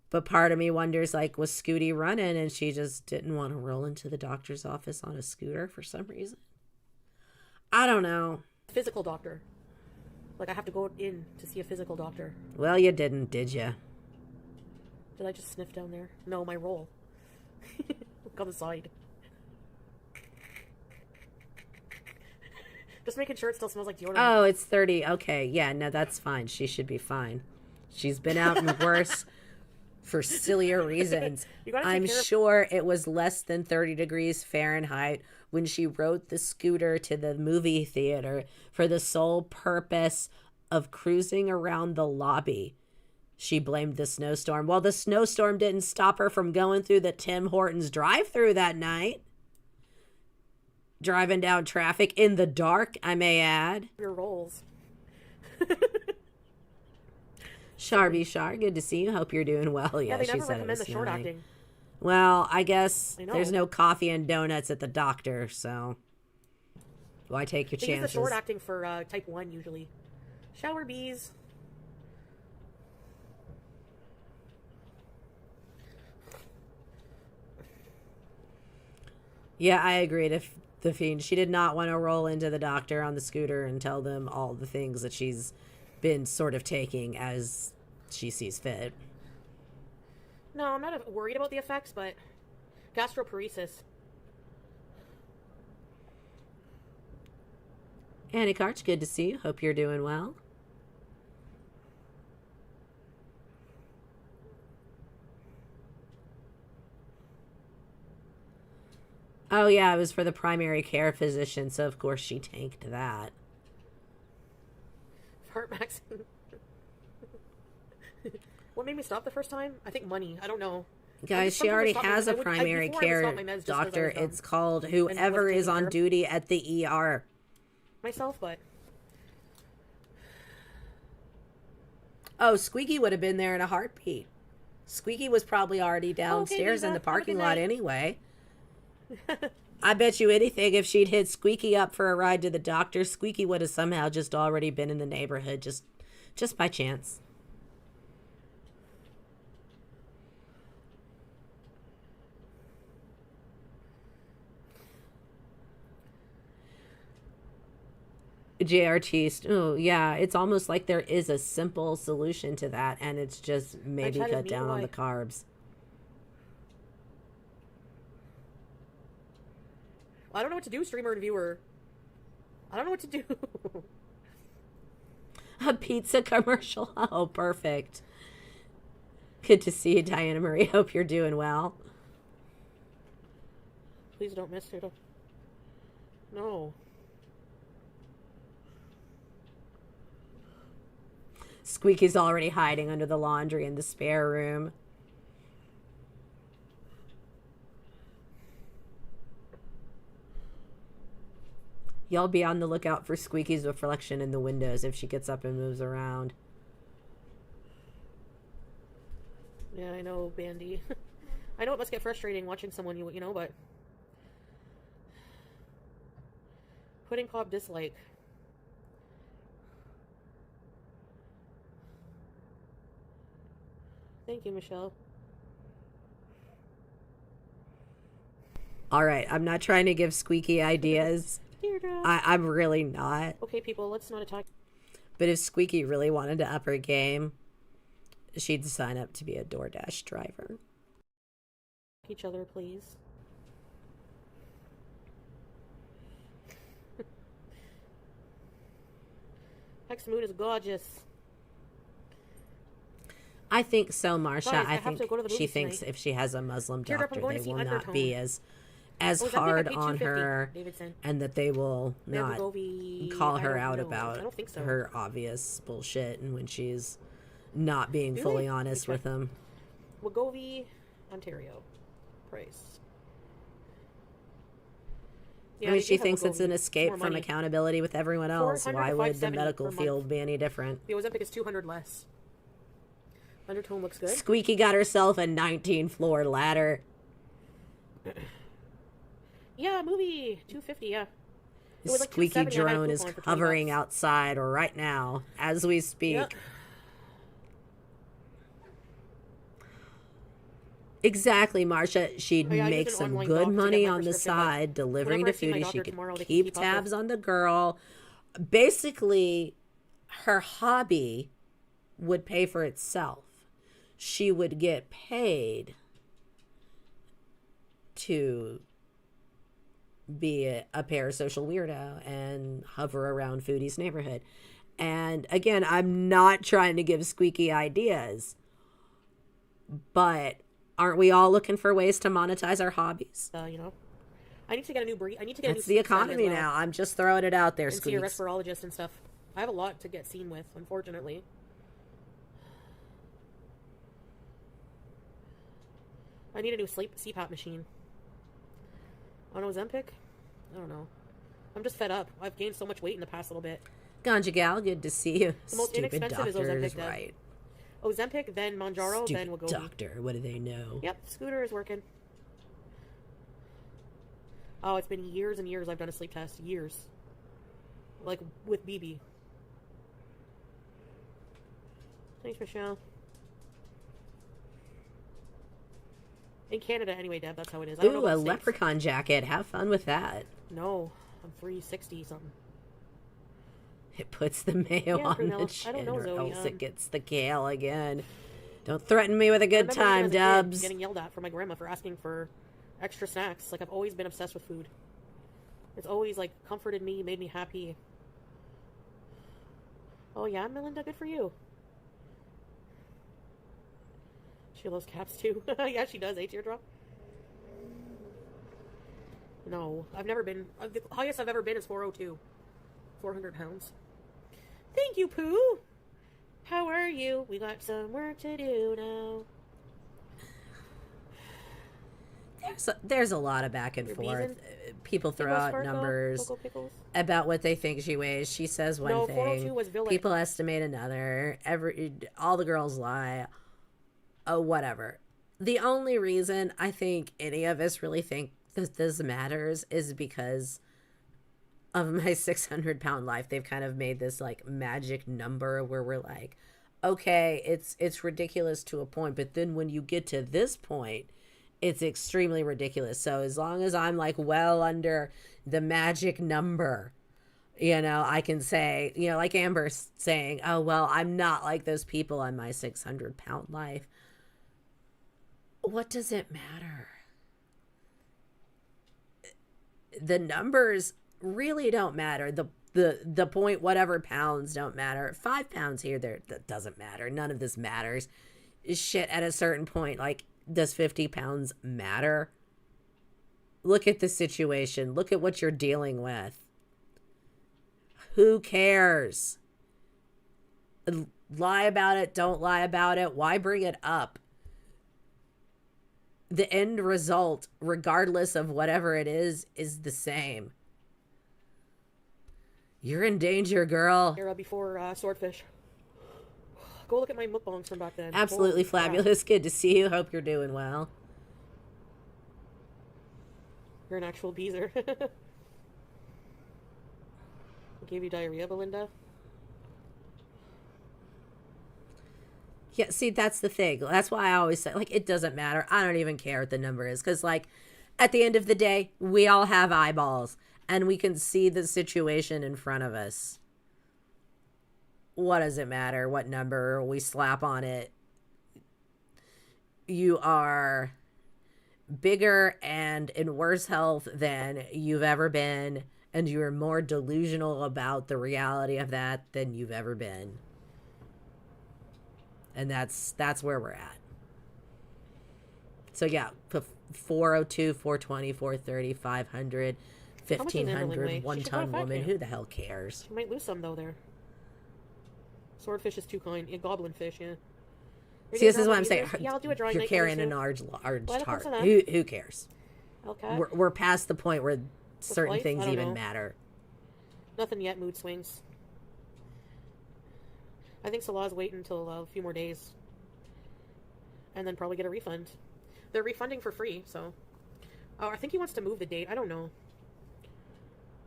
But part of me wonders, like, was Scooty running and she just didn't want to roll into the doctor's office on a scooter for some reason? I don't know. Physical doctor. Like, I have to go in to see a physical doctor. Well, you didn't, did you? Did I just sniff down there? No, my roll. Look on the side. Just making sure it still smells like deodorant. Oh, it's 30. Okay, yeah, no, that's fine. She should be fine. She's been out in worse for sillier reasons. I'm sure it was less than 30 degrees Fahrenheit when she rode the scooter to the movie theater for the sole purpose of cruising around the lobby. She blamed the snowstorm. Well, the snowstorm didn't stop her from going through the Tim Hortons drive-thru that night. Driving down traffic in the dark, I may add. Your rolls. Sharby Shar, good to see you. Hope you're doing well. Yeah, they never recommend the short acting. Well, I guess there's no coffee and donuts at the doctor, so why take your chances? They use the short acting for type 1 usually. Shower bees. Yeah, I agreed. If the Fiend, she did not want to roll into the doctor on the scooter and tell them all the things that she's been sort of taking as she sees fit. No, I'm not worried about the effects, but gastroparesis. Annie Karch, good to see you. Hope you're doing well. Oh, yeah, it was for the primary care physician, so of course she tanked that. Heart maxing. What made me stop the first time? I think money. I don't know. Guys, she already has a primary care doctor. It's called whoever is on duty at the ER. Myself, but... Oh, Squeaky would have been there in a heartbeat. Squeaky was probably already downstairs in the parking lot anyway. I bet you anything if she'd hit Squeaky up for a ride to the doctor, Squeaky would have somehow just already been in the neighborhood, just by chance. JRT, oh yeah, it's almost like there is a simple solution to that, and it's just maybe cut down on the carbs. I don't know what to do, streamer and viewer. I don't know what to do. A pizza commercial. Oh, perfect. Good to see you, Diana Marie. Hope you're doing well. Please don't miss it. No. Squeaky's already hiding under the laundry in the spare room. Y'all be on the lookout for Squeaky's reflection in the windows if she gets up and moves around. Yeah, I know, Bandy. I know it must get frustrating watching someone you know, but... Pudding Pop dislike. Thank you, Michelle. All right, I'm not trying to give Squeaky ideas. I'm really not. Okay, people, let's not attack. But if Squeaky really wanted to up her game, she'd sign up to be a DoorDash driver. Each other, please. Hex Moon is gorgeous. I think so, Marsha. Guys, I think she thinks if she has a Muslim doctor, they will not be as hard on her, and that they will not call her out about her obvious bullshit and when she's not being fully honest with them. Wagovie, Ontario. Price. Yeah, I mean, she thinks it's an escape from accountability with everyone else. Why would the medical field be any different? The Ozempic is $200 less. Undertone looks good. Squeaky got herself a 19-floor ladder. Yeah, movie. $250, yeah. It was like Squeaky $270. I had a drone is coupon for $20. hovering outside right now as we Yep. speak. Exactly, Marsha. She'd Oh, yeah, I use make an some online good doc to get money my on the prescription, but side delivering whenever to I see my Foodie. She doctor could tomorrow, they can keep keep up tabs with. on the girl. Basically, her hobby would pay for itself. She would get paid to be a parasocial weirdo and hover around Foodie's neighborhood. And again, I'm not trying to give squeaky ideas, but aren't we all looking for ways to monetize our hobbies? You know, I need to get a new breed. I need to get That's a new the sleep set as economy well, now. I'm just throwing it out there, and see a Squeaks. respirologist and stuff. I have a lot to get seen with, unfortunately. I need a new CPAP machine. On Ozempic? I don't know. I'm just fed up. I've gained so much weight in the past little bit. Ganja Gal, good to see you. The most Stupid inexpensive is doctors, Ozempic, right? Ozempic, then Mounjaro, then Stupid Wegovy. doctor, what do they know? Yep, Scooter is working. Oh, it's been years and years I've done a sleep test. Years. Like, with BB. Thanks, Michelle. In Canada, anyway, Deb, that's how it is. I don't know Ooh, about a the States. leprechaun jacket. Have fun with that. No, I'm 360 something. It puts the mayo Yeah, on pretty the much. I don't chin, know, or Zoe, else it gets the kale again. Don't threaten me with a I good remember even time, as a kid Dubs. getting yelled at from my grandma for asking for extra snacks. Like, I've always been obsessed with food. It's always, like, comforted me, made me happy. Oh, yeah, Melinda, good for you. She loves caps, too. Yeah, she does. Teardrop. No, I've never been... The highest I've ever been is 402. 400 pounds. Thank you, Pooh. How are you? We got some work to do now. There's a lot of back and You're forth. beezing? People throw Pickles, out Farco, numbers Cocoa Pickles. about what they think she weighs. She says one No, thing. 402 was Village. People estimate another. All the girls lie. Oh, whatever. The only reason I think any of us really think that this matters is because of my 600-pound life. They've kind of made this like magic number where we're like, okay, it's ridiculous to a point, but then when you get to this point, it's extremely ridiculous. So as long as I'm like well under the magic number, I can say, like Amber's saying, oh, well, I'm not like those people on my 600-pound life. What does it matter? The numbers really don't matter. The point whatever pounds don't matter. 5 pounds here, there, that doesn't matter. None of this matters. Shit, at a certain point, like, does 50 pounds matter? Look at the situation. Look at what you're dealing with. Who cares? Lie about it, don't lie about it. Why bring it up? The end result, regardless of whatever it is the same. You're in danger, girl. Era before Swordfish. Go look at my mukbangs from back then. Absolutely Holy crap. fabulous. Good to see you. Hope you're doing well. You're an actual beezer. I gave you diarrhea, Belinda. Yeah, see, that's the thing. That's why I always say, like, it doesn't matter. I don't even care what the number is. Because, like, at the end of the day, we all have eyeballs. And we can see the situation in front of us. What does it matter what number we slap on it? You are bigger and in worse health than you've ever been. And you're more delusional about the reality of that than you've ever been. And that's where we're at. So yeah, 402, 420, 430, 500, 1,500, 1-ton woman. Who the hell cares? She might lose some though there. Swordfish is too kind. A goblin fish, yeah. See, this is what I'm saying. Yeah, I'll do a drawing. You're night carrying soon. an large tart. on that. Who cares? Okay. We're past the point where certain life? things I don't even know. matter. Nothing yet. Mood swings. I think Salah's waiting until a few more days, and then probably get a refund. They're refunding for free, so Oh, I think he wants to move the date. I don't know.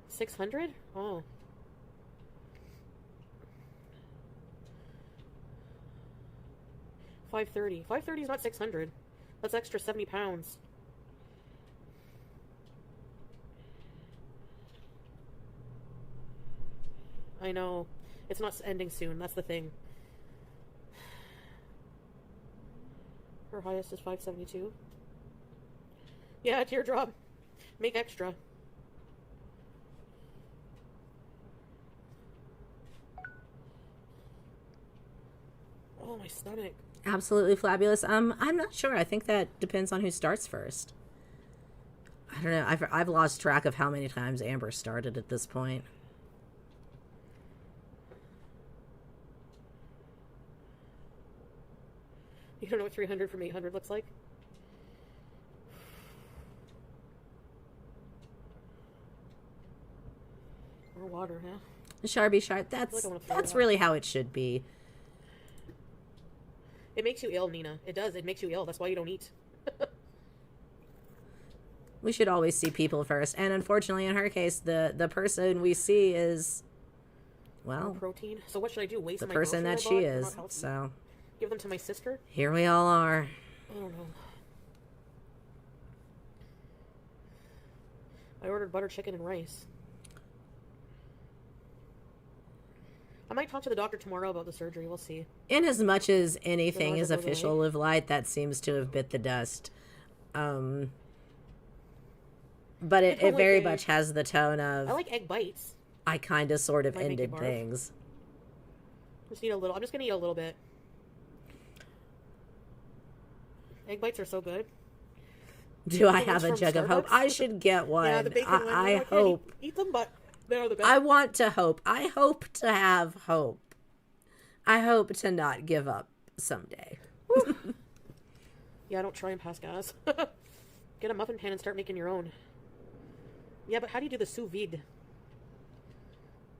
600? Oh. $530. $530 is not 600. That's extra 70 pounds. I know. It's not ending soon. That's the thing. Her highest is 572. Yeah, teardrop. Make extra. Oh, my stomach. Absolutely fabulous. I'm not sure. I think that depends on who starts first. I don't know. I've lost track of how many times Amber started at this point. You don't know what 300 from 800 looks like? More water, huh? Sharby Sharp, that's really how it should be. It makes you ill, Nina. It does. It makes you ill. That's why you don't eat. We should always see people first. And unfortunately, in her case, the person we see is, well... More protein. So what should I do? Waste the my person that she is. So give them to my sister? Here we all are. I don't know. I ordered butter chicken and rice. I might talk to the doctor tomorrow about the surgery. We'll see. In as much as anything is official Live Light, that seems to have bit the dust. But it very much has the tone of... I like egg bites. I kind of sort of ended things. Just eat a little. I'm just going to eat a little bit. Egg bites are so good. Do I have a jug of hope? I should get one. Yeah, the bacon one. I hope. Eat them, but they're the best. I want to hope. I hope to have hope. I hope to not give up someday. Yeah, don't try and pass gas. Get a muffin pan and start making your own. Yeah, but how do you do the sous vide?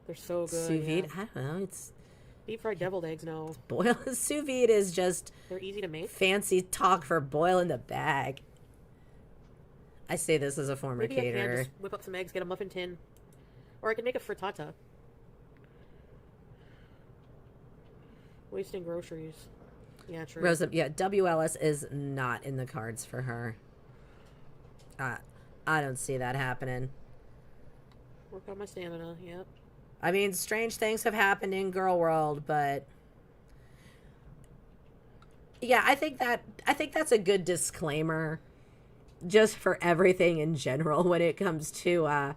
They're so good. Sous vide? Yeah. I don't know. It's deep fried deviled eggs. No. Boil sous vide is just... They're easy to make. Fancy talk for boil in the bag. I say this as a former caterer. Maybe I can just whip up some eggs, get a muffin tin. Or I can make a frittata. Wasting groceries. Yeah, true. Rosa, yeah, WLS is not in the cards for her. I don't see that happening. Work on my stamina, yep. I mean, strange things have happened in girl world, but... Yeah, I think that's a good disclaimer just for everything in general when it comes to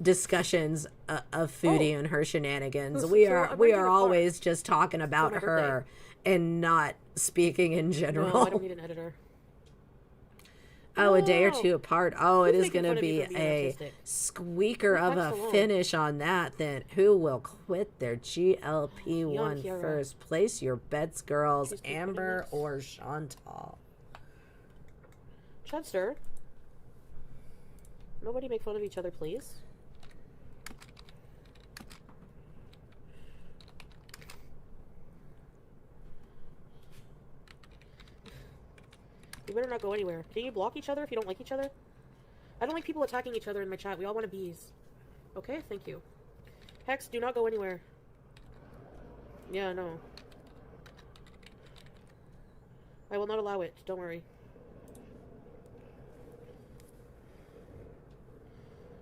discussions of Foodie and her shenanigans. We are always just talking about her and not speaking in general. No, I don't need an editor. Oh, a day or two apart. Oh, it is going to be a squeaker of a finish on that. Then who will quit their GLP-1 first? Place your bets, girls. Amber or Chantal? Chudster. Nobody make fun of each other, please. You better not go anywhere. Can you block each other if you don't like each other? I don't like people attacking each other in my chat. We all want to bees. Okay, thank you. Hex, do not go anywhere. Yeah, no. I will not allow it. Don't worry.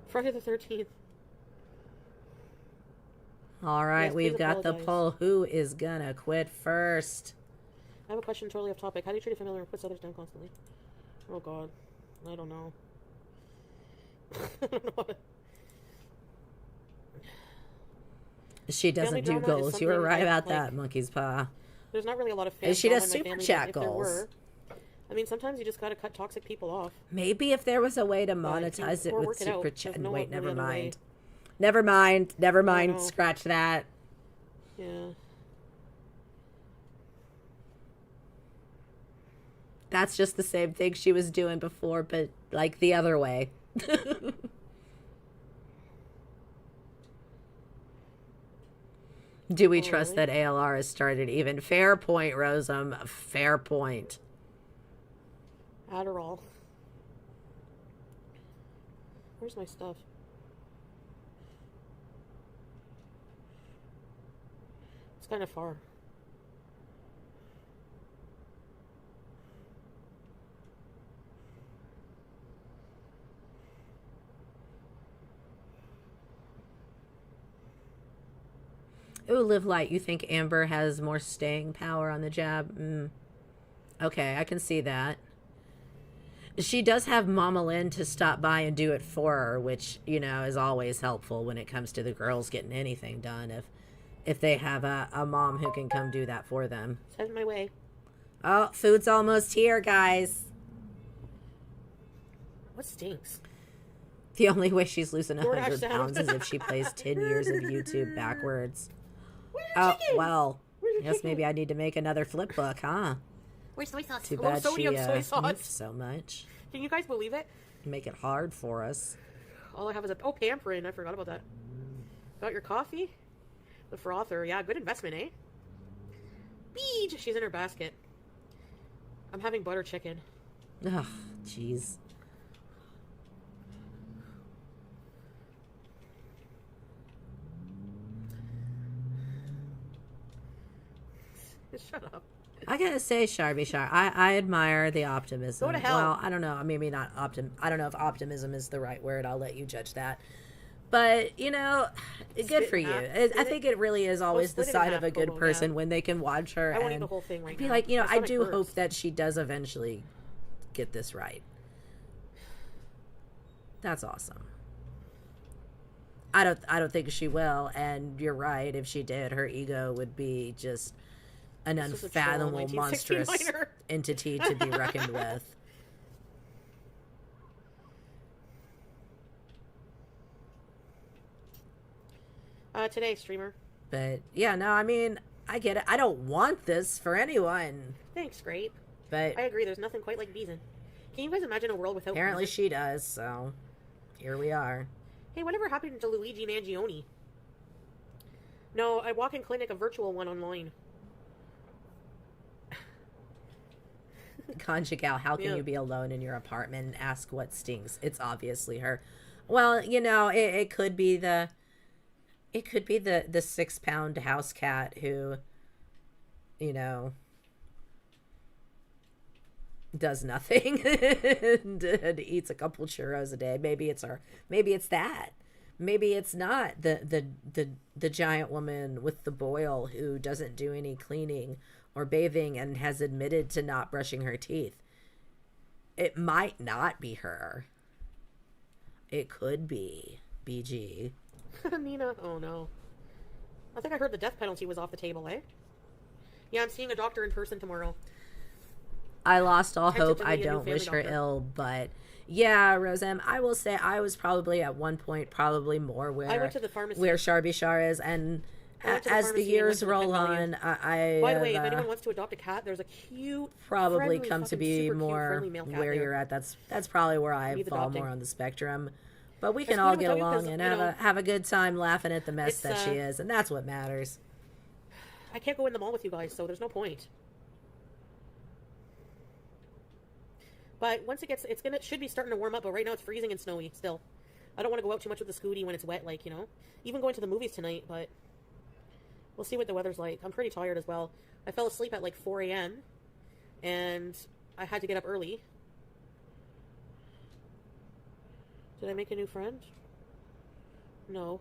Friday the 13th. All right, yes, we've got the poll. Who is gonna quit first? I have a question totally off topic. How do you treat a family member who puts others down constantly? Oh, God. I don't know. I don't know. She doesn't do goals. You were right about that, Monkey's Paw. There's not really a lot of family. She does super chat goals. I mean, sometimes you just gotta cut toxic people off. Maybe if there was a way to monetize it with super chat. Wait, never mind. Never mind. Never mind. Scratch that. Yeah. That's just the same thing she was doing before, but like the other way. Do we trust that ALR has started even? Fair point, Rosem. Fair point. Adderall. Where's my stuff? It's kind of far. Ooh, Live Light, you think Amber has more staying power on the jab? Okay, I can see that. She does have Mama Lynn to stop by and do it for her, which, you know, is always helpful when it comes to the girls getting anything done. If they have a mom who can come do that for them. It's heading my way. Oh, food's almost here, guys. What stinks? The only way she's losing DoorDash 100 sound. pounds is if she plays 10 years of YouTube backwards. Where's your chicken? Well, Where's your I guess chicken? maybe I need to make another flip book, huh? Where's soy sauce? Too Hello, bad sodium she soy sauce. moves so much. Can you guys believe it? Make it hard for us. All I have is a... Oh, pampering. I forgot about that. Got your coffee? The frother. Yeah, good investment, eh? Beej! She's in her basket. I'm having butter chicken. Ugh, jeez. Shut up. I gotta say, Sharby Shar, I admire the optimism. Go to hell. Well, I don't know. Maybe not I don't know if optimism is the right word. I'll let you judge that. But, you know, good for you. I think it really is always the split it in side half, of a good Bobo, person yeah. when they can watch her I won't eat and the whole thing right be now. like, you know, My I stomach do hurts. hope that she does eventually get this right. That's awesome. I don't think she will, and you're right. If she did, her ego would be just an This was a troll, unfathomable, monstrous 1969er. entity to be reckoned with. Today, streamer. But yeah, no, I mean, I get it. I don't want this for anyone, Thanks, great. but I agree. There's nothing quite like Beeson. Can you guys imagine a world without apparently Beeson? she does. So here we are. Hey, whatever happened to Luigi Mangione? No, I walk in clinic, a virtual one online. Conjugal, how can Yeah. you be alone in your apartment and ask what stinks? It's obviously her. Well, you know, it could be the 6-pound house cat who, you know, does nothing and eats a couple churros a day. Maybe it's her. Maybe it's that. Maybe it's not the giant woman with the boil who doesn't do any cleaning or bathing and has admitted to not brushing her teeth. It might not be her. It could be BG. Nina, oh no. I think I heard the death penalty was off the table, eh? Yeah, I'm seeing a doctor in person tomorrow. I lost all hope. Tentatively I a new don't family wish her doctor. ill, but yeah, Rosem, I will say I was probably at one point probably more I went to the pharmacy. where Sharby Shar is, and I went to the as the pharmacy and years went to the roll pet on, I By the way, if have, anyone wants to adopt a cat, there's a cute, probably friendly, come to fucking be super cute, more friendly male cat where there. you're at. That's probably where I Needs fall adopting. more on the spectrum. But we I can split all it get with you along 'cause, and you know, have a good time laughing at the mess it's, that she is, and that's what matters. I can't go in the mall with you guys, so there's no point. But once it should be starting to warm up, but right now it's freezing and snowy still. I don't want to go out too much with the scooty when it's wet, like, you know. Even going to the movies tonight, but we'll see what the weather's like. I'm pretty tired as well. I fell asleep at like 4 a.m. and I had to get up early. Did I make a new friend? No.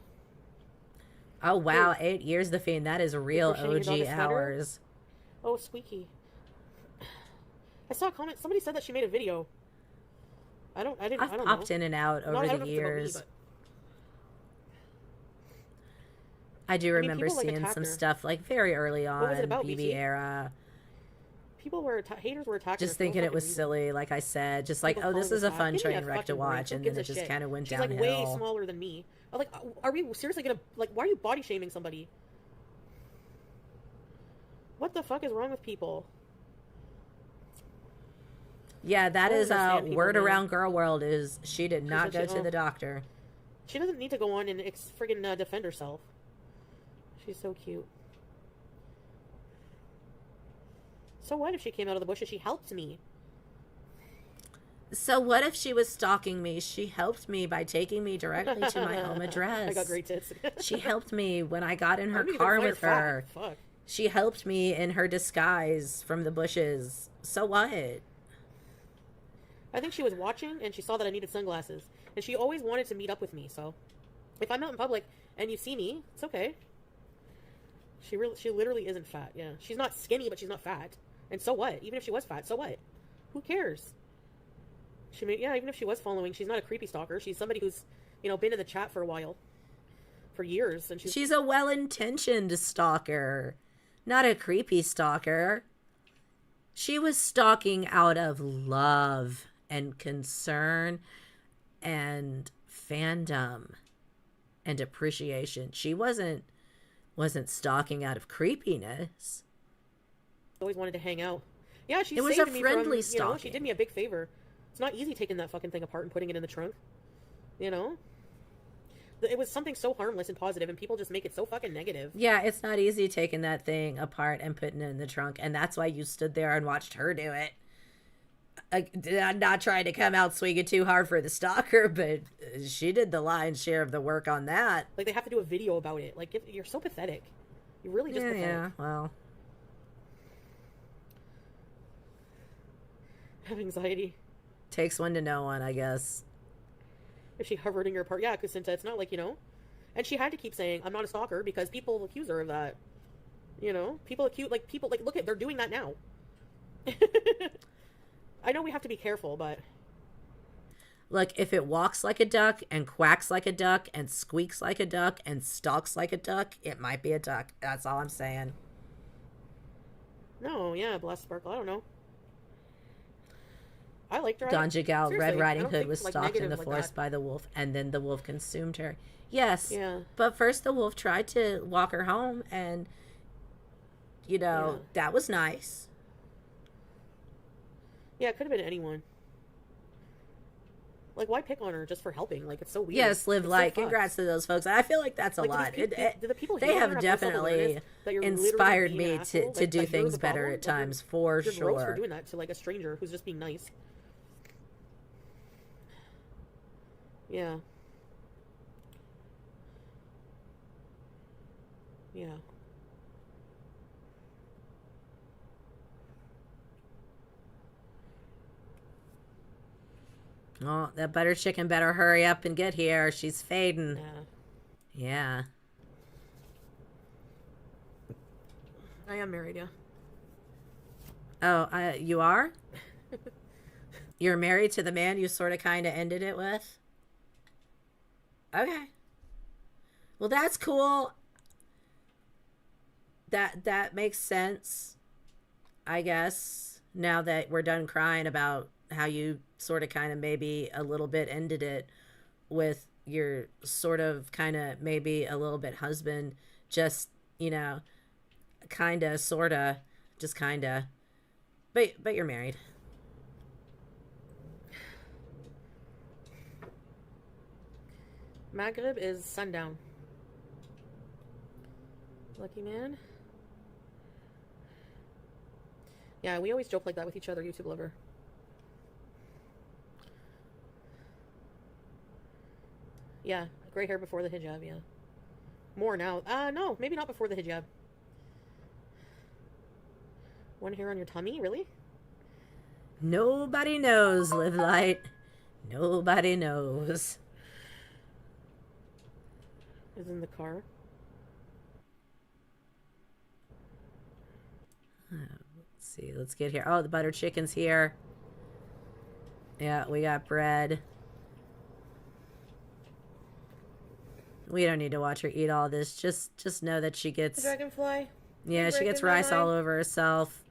Oh wow, 8 years the Fiend. That is real crocheting your OG dog a sweater? hours. Oh, Squeaky. I saw a comment. Somebody said that she made a video. I don't I've know. popped in and out No, over I don't the know if it's about me, years. but- I do remember people, like, seeing attacked some her. stuff like very early on, was it about, BB BT? era. People were haters were attacking. Just her for no thinking it fucking was reason. silly, like I said, just like, People oh, this calling is a her fat. fun Give me train wreck to fucking break. watch, Who and then gives it a just shit? kind of went She's downhill. like way smaller than me. I'm like, are we seriously gonna why are you body shaming somebody? What the fuck is wrong with people? Yeah, that I don't is understand people, word man. around girl world is she did not said go she- to the doctor. She doesn't need to go on and friggin' defend herself. She's so cute. So what if she came out of the bushes? She helped me. So what if she was stalking me? She helped me by taking me directly to my home address. I got great tits. She helped me when I got in her I'm car even with her. Fuck. She helped me in her disguise from the bushes. So what? I think she was watching and she saw that I needed sunglasses. And she always wanted to meet up with me, so if I'm out in public and you see me, it's okay. She literally isn't fat, yeah. She's not skinny, but she's not fat. And so what? Even if she was fat, so what? Who cares? Even if she was following, she's not a creepy stalker. She's somebody who's, been in the chat for a while. For years. And she's a well-intentioned stalker. Not a creepy stalker. She was stalking out of love and concern and fandom and appreciation. She wasn't stalking out of creepiness. Always wanted to hang out. Yeah, she it was a friendly stalking. She did me a big favor. It's not easy taking that fucking thing apart and putting it in the trunk. It was something so harmless and positive, and people just make it so fucking negative. Yeah, it's not easy taking that thing apart and putting it in the trunk, and that's why you stood there and watched her do it. I'm not trying to come out swinging too hard for the stalker, but she did the lion's share of the work on that. Like, they have to do a video about it. Like, you're so pathetic. You're really just pathetic. Yeah, well. Have anxiety. Takes one to know one, I guess. If she hovered in your part, yeah, because it's not like, and she had to keep saying, I'm not a stalker, because people accuse her of that. People, look at, they're doing that now. I know we have to be careful, but... Look, if it walks like a duck and quacks like a duck and squeaks like a duck and stalks like a duck, it might be a duck. That's all I'm saying. No, yeah, Blast Sparkle, I don't know. I liked her. Ganja Gal, Red Riding Hood was stalked in the forest by the wolf, and then the wolf consumed her. Yes, yeah. But first the wolf tried to walk her home, and, that was nice. Yeah, it could have been anyone. Like, why pick on her just for helping? Like, it's so weird. Yes, live light. So congrats to those folks. I feel like that's a lot. They have definitely inspired me to do things better at times, for sure. You're gross for doing that to, like, a stranger who's just being nice. Yeah. Yeah. Oh, that butter chicken better hurry up and get here. She's fading. Yeah. Yeah. I am married, yeah. Oh, you are? You're married to the man you sort of kind of ended it with? Okay. Well, that's cool. That makes sense, I guess, now that we're done crying about how you sort of kind of maybe a little bit ended it with your sort of kind of maybe a little bit husband, just, kind of, sort of, just kind of, but you're married. Maghrib is sundown. Lucky man. Yeah, we always joke like that with each other, YouTube lover. Yeah, gray hair before the hijab, yeah. More now. No, maybe not before the hijab. One hair on your tummy? Really? Nobody knows, Live Light. Nobody knows. Is in the car. Let's see. Let's get here. Oh, the butter chicken's here. Yeah, we got bread. We don't need to watch her eat all this. Just know that she gets... Dragonfly? Yeah, she gets rice all over herself.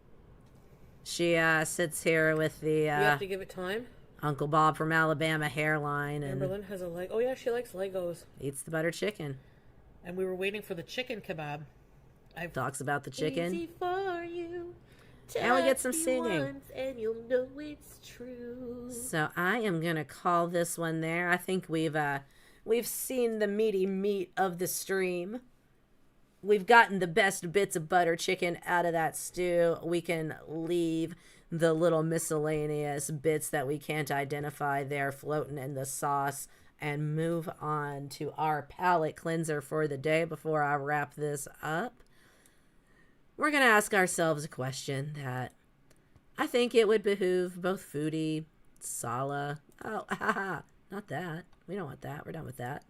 She sits here with the... you have to give it time. Uncle Bob from Alabama hairline. And Amberlyn has a leg. Oh, yeah, she likes Legos. Eats the butter chicken. And we were waiting for the chicken kebab. Talks about the chicken. Easy for you. And we get some singing. And you'll know it's true. So I am going to call this one there. I think we've seen the meaty meat of the stream. we've gotten the best bits of butter chicken out of that stew. We can leave the little miscellaneous bits that we can't identify there floating in the sauce and move on to our palate cleanser for the day before I wrap this up. We're going to ask ourselves a question that I think it would behoove both Foodie, Salah. Oh, haha, not that. We don't want that. We're done with that.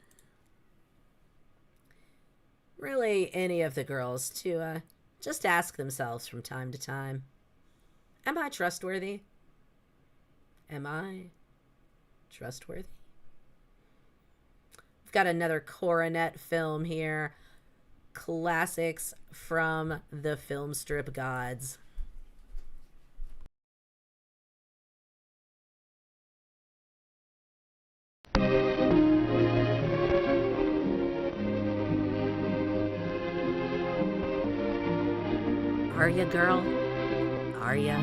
Really, any of the girls to just ask themselves from time to time, am I trustworthy? Am I trustworthy? We've got another Coronet film here. Classics from the film strip gods. Are ya, girl? Are ya?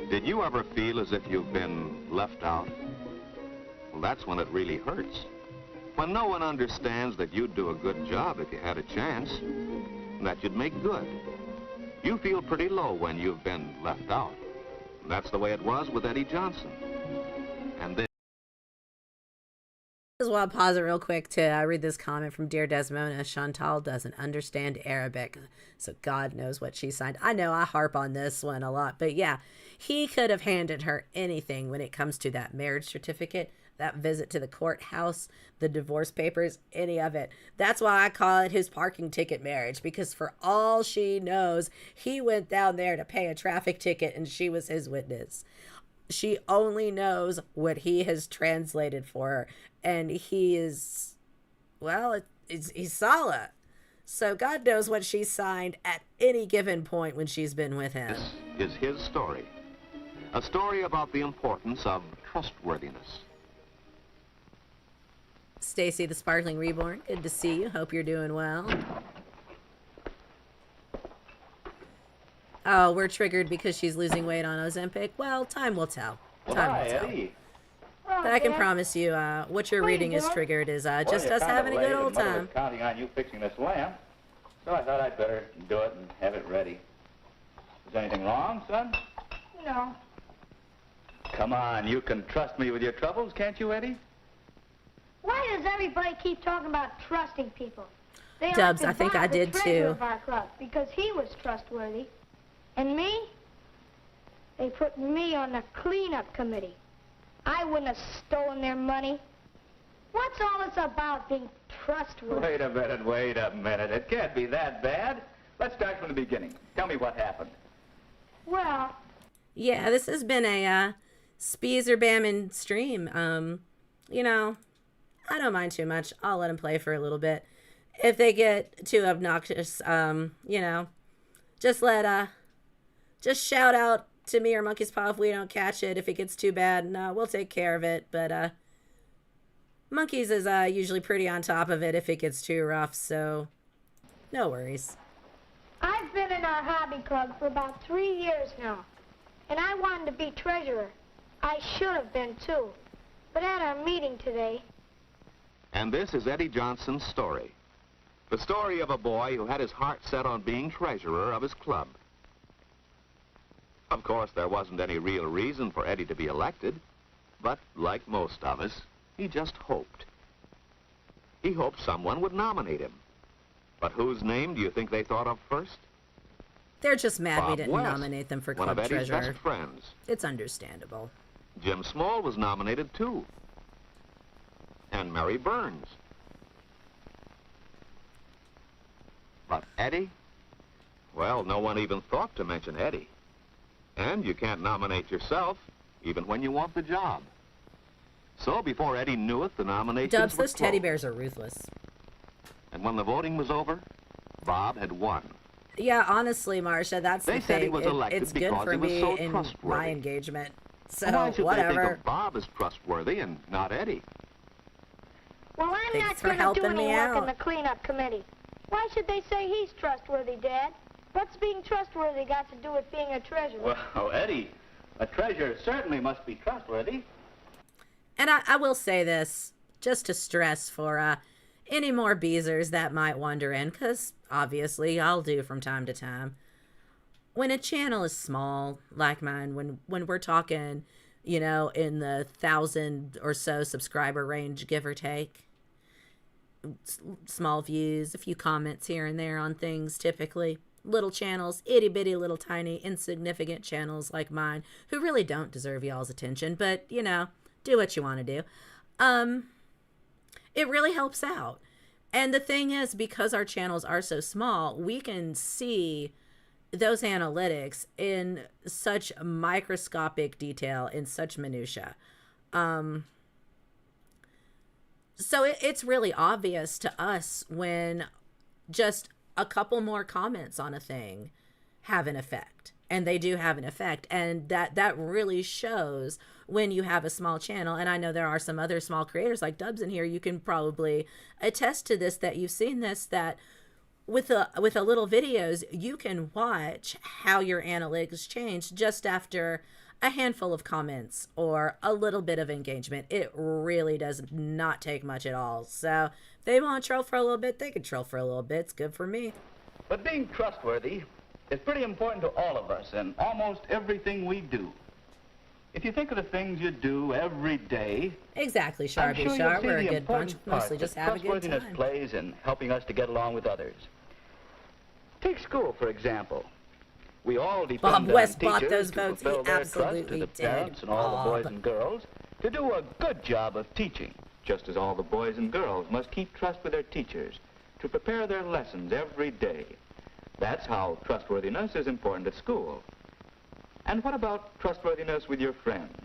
Did you ever feel as if you've been left out? Well, that's when it really hurts. When no one understands that you'd do a good job if you had a chance, that you'd make good. You feel pretty low when you've been left out. That's the way it was with Eddie Johnson. And then... I just want to pause it real quick to read this comment from Dear Desmona. Chantal doesn't understand Arabic, so God knows what she signed. I know I harp on this one a lot, but yeah, he could have handed her anything when it comes to that marriage certificate, that visit to the courthouse, the divorce papers, any of it. That's why I call it his parking ticket marriage, because for all she knows, he went down there to pay a traffic ticket and she was his witness. She only knows what he has translated for her, and he is, well, he's Salah. So God knows what she signed at any given point when she's been with him. This is his story. A story about the importance of trustworthiness. Stacy the Sparkling Reborn, good to see you. Hope you're doing well. Oh, we're triggered because she's losing weight on Ozempic. Well, time will tell. Time will tell. Eddie. But I can promise you, what you're reading is triggered is just us having a good old time. Counting on you fixing this lamp, so I thought I'd better do it and have it ready. Is anything wrong, son? No. Come on, you can trust me with your troubles, can't you, Eddie? Why does everybody keep talking about trusting people? They Dubs, elected I think Bob I the did treasurer too. Of our club because he was trustworthy. And me? They put me on the cleanup committee. I wouldn't have stolen their money. What's all this about being trustworthy? Wait a minute. It can't be that bad. Let's start from the beginning. Tell me what happened. Well, Yeah, this has been a Speezer Bammin stream. You know, I don't mind too much. I'll let them play for a little bit. If they get too obnoxious, you know, just shout out to me or Monkey's Paw if we don't catch it. If it gets too bad, no, we'll take care of it. But Monkeys is usually pretty on top of it if it gets too rough, so no worries. I've been in our hobby club for about 3 years now. And I wanted to be treasurer. I should have been too. But at our meeting today... And this is Eddie Johnson's story. The story of a boy who had his heart set on being treasurer of his club. Of course, there wasn't any real reason for Eddie to be elected, but like most of us, he just hoped. He hoped someone would nominate him. But whose name do you think they thought of first? They're just mad we Bob didn't West, nominate them for one club of Eddie's treasurer. best friends. It's understandable. Jim Small was nominated too. And Mary Burns. But Eddie? Well, no one even thought to mention Eddie. And you can't nominate yourself, even when you want the job. So before Eddie knew it, the nominations Dubs, were those teddy closed. bears are ruthless. And when the voting was over, Bob had won. Yeah, honestly, Marcia, that's They the said he thing. was elected It's good because for he was me so in trustworthy. my engagement. So, Why should they think whatever. of Bob as trustworthy and not Eddie? Well, I'm Thanks not for going to do helping any me work in out. the cleanup committee. Why should they say he's trustworthy, Dad? What's being trustworthy got to do with being a treasurer? Well, Eddie, a treasurer certainly must be trustworthy. And I will say this, just to stress for any more beezers that might wander in, because obviously I'll do from time to time. When a channel is small, like mine, when we're talking, you know, in the 1,000 or so subscriber range, give or take, small views, a few comments here and there on things, typically. Little channels, itty-bitty little tiny insignificant channels like mine, who really don't deserve y'all's attention, but, you know, do what you want to do. It really helps out. And the thing is, because our channels are so small, we can see those analytics in such microscopic detail, in such minutia. So it's really obvious to us when just a couple more comments on a thing have an effect. And they do have an effect. And that really shows when you have a small channel. And I know there are some other small creators like Dubs in here. You can probably attest to this, that you've seen this, that with a little videos, you can watch how your analytics change just after a handful of comments or a little bit of engagement. It really does not take much at all. So if they want to troll for a little bit, they can troll for a little bit. It's good for me. But being trustworthy is pretty important to all of us in almost everything we do. If you think of the things you do every day, exactly, I'm Sharpie sure Sharp. you'll see We're a the good bunch. important part Mostly just that have a good trustworthiness time. plays in helping us to get along with others. Take school, for example. We all depend Bob on West teachers bought those to votes. He fulfill their trust absolutely to the did. parents and all the boys Bob. and girls to do a good job of teaching, just as all the boys and girls must keep trust with their teachers to prepare their lessons every day. That's how trustworthiness is important at school. And what about trustworthiness with your friends?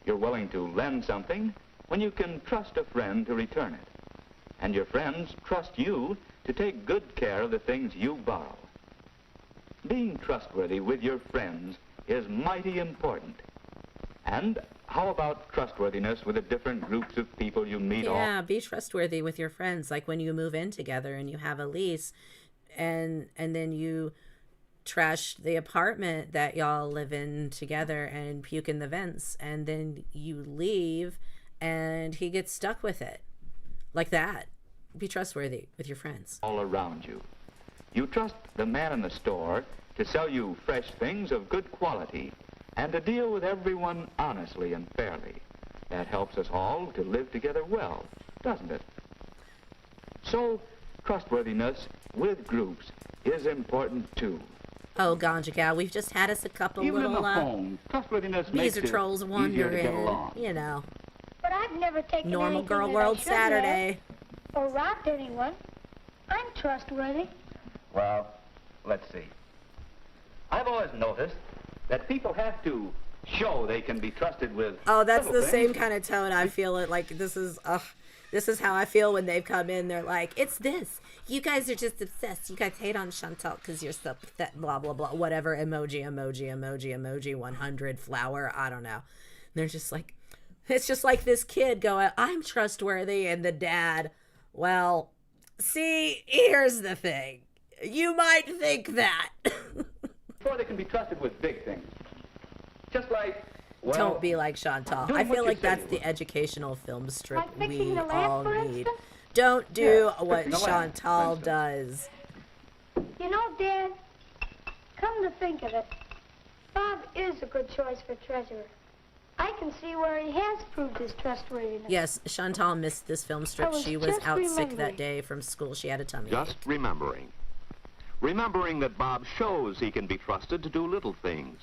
You're willing to lend something when you can trust a friend to return it. And your friends trust you to take good care of the things you borrow. Being trustworthy with your friends is mighty important. And how about trustworthiness with the different groups of people you meet? Yeah, be trustworthy with your friends. Like when you move in together and you have a lease, and then you trash the apartment that y'all live in together and puke in the vents, and then you leave and he gets stuck with it. Like that. Be trustworthy with your friends. All around you. You trust the man in the store to sell you fresh things of good quality and to deal with everyone honestly and fairly. That helps us all to live together well, doesn't it? So, trustworthiness with groups is important too. Oh, Ganja Gal, we've just had us a couple Even in little the home, trustworthiness makes Beezer it trolls easier to get wondering, along. you know. But I've never taken Normal anything Girl that World I shouldn't have, Saturday. or robbed anyone. I'm trustworthy. Well, let's see. I've always noticed that people have to show they can be trusted with. Oh, that's little the things. same kind of tone I feel it. Like, this is how I feel when they've come in. They're like, it's this. You guys are just obsessed. You guys hate on Chantal because you're so pathetic, blah, blah, blah, whatever. Emoji, 100, flower. I don't know. They're just like, it's just like this kid going, I'm trustworthy. And the dad, well, see, here's the thing. You might think that. Before they can be trusted with big things. Just like, well, Don't be like Chantal. doing I what feel you like say that's you the would. educational film strip Like fixing we the lamp, all for need. instance? Don't do Yeah, what fixing a lamp, for Chantal instance. does. You know, Dad, come to think of it, Bob is a good choice for treasurer. I can see where he has proved his trustworthiness. Yes, Chantal missed this film strip. I was She was just out sick remembering. that day from school. She had a tummy Just ache. remembering. Remembering that Bob shows he can be trusted to do little things.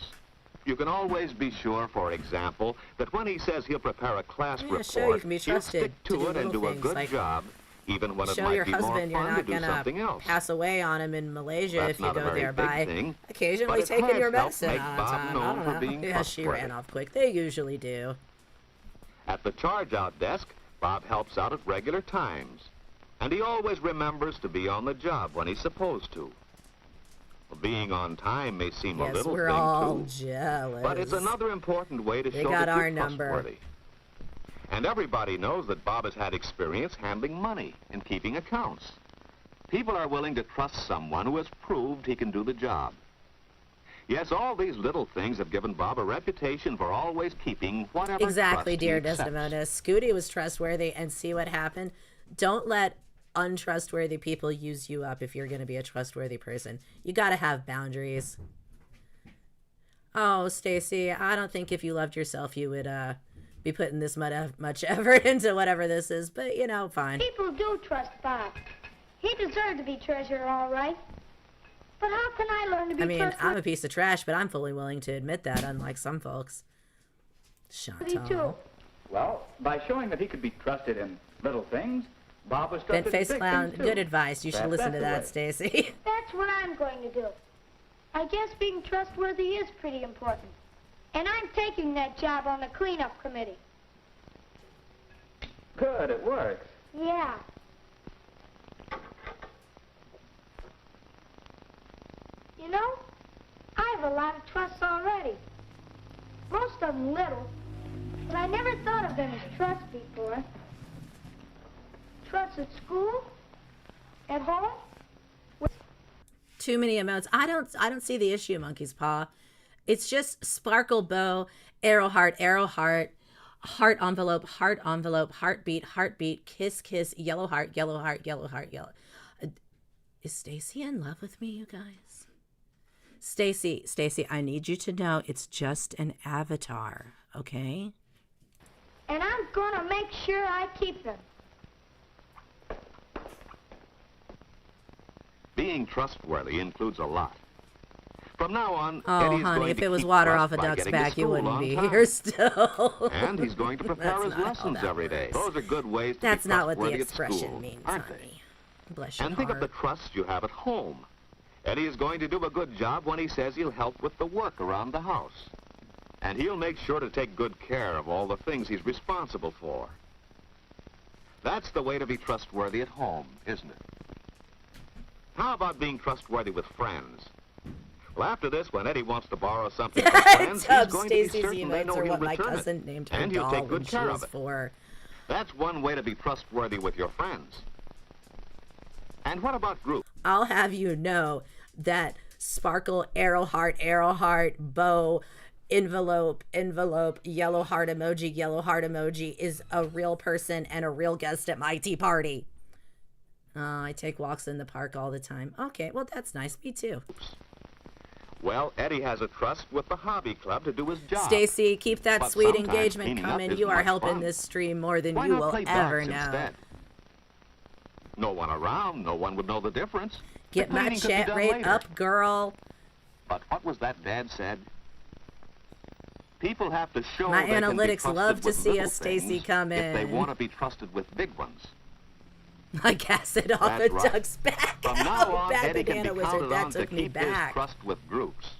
You can always be sure, for example, that when he says he'll prepare a class Yeah, report, show you can be he'll trusted stick to do to it and little do a things, good like job, even when it Show might your be more husband you're fun to not do gonna something else. pass away on him in Malaysia That's if you not a go very there big by thing, occasionally but it taking has your helped medicine make on Bob time. I known don't for know. being Yeah, she ran trustworthy. off quick. They usually do. At the charge-out desk, Bob helps out at regular times, and he always remembers to be on the job when he's supposed to. Well, being on time may seem a Yes, little we're thing, all too. jealous. But it's another important way to They show got that our you're number. trustworthy. And everybody knows that Bob has had experience handling money and keeping accounts. People are willing to trust someone who has proved he can do the job. Yes, all these little things have given Bob a reputation for always keeping whatever Exactly, trust he dear accepts. Desdemona. Scooty was trustworthy, and see what happened. Don't let untrustworthy people use you up if you're going to be a trustworthy person. You got to have boundaries. Oh, Stacy, I don't think if you loved yourself, you would be putting this much effort into whatever this is, but, you know, fine. People do trust Bob. He deserved to be treasurer, all right. But how can I learn to be I mean, trustworthy I'm a piece of trash, but I'm fully willing to admit that, unlike some folks. too? Chantal. Well, by showing that he could be trusted in little things, Bob was Bent trusted in face big clown, things, too. good advice. You should listen to that, That's the way. Stacy. That's what I'm going to do. I guess being trustworthy is pretty important. And I'm taking that job on the cleanup committee. Good, it works. Yeah. You know, I have a lot of trusts already. Most of them little, but I never thought of them as trusts before. Trusts at school, at home. Too many emotes. I don't see the issue, Monkey's Paw. It's just sparkle bow, arrow heart, heart envelope, heartbeat, kiss, yellow heart. Is Stacy in love with me, you guys? Stacy, I need you to know it's just an avatar, okay? And I'm gonna make sure I keep them. Being trustworthy includes a lot. From now on, Oh, Eddie's honey, going if to it was keep water trust off a by duck's getting to back, you school wouldn't on be time. here still. And he's going to prepare That's his not how lessons that every day. works. Those are good ways to That's be not what the trustworthy at expression school, means, aren't they? honey. Bless your And think of the heart. trust you have at home. Eddie is going to do a good job when he says he'll help with the work around the house. And he'll make sure to take good care of all the things he's responsible for. That's the way to be trustworthy at home, isn't it? How about being trustworthy with friends? Well, after this, when Eddie wants to borrow something from friends, he's going to be Stacy's certain they emotes know are he'll what my return cousin it. named her And he'll doll take when good she care was of it. 4. That's one way to be trustworthy with your friends. And what about groups? I'll have you know that sparkle, arrow heart, bow, envelope, yellow heart emoji is a real person and a real guest at my tea party. I take walks in the park all the time. Okay, well, that's nice. Me too. Well, Eddie has a trust with the hobby club to do his job. Stacy, keep that But sweet sometimes engagement cleaning up coming. isn't You are much helping fun. this stream more than Why you not will play ever darts know. instead? No one around, no one would know the difference. Get The my cleaning could be chat done rate later. up, girl. But what was that Dad said? People have to show My they can be analytics trusted love to with see a little Stacy things come if they in. want to be trusted with big ones. I cast it off That's a right. duck's back. From now Oh, on, bad Eddie can banana be wizard, counted that on to took me keep his back. trust with groups.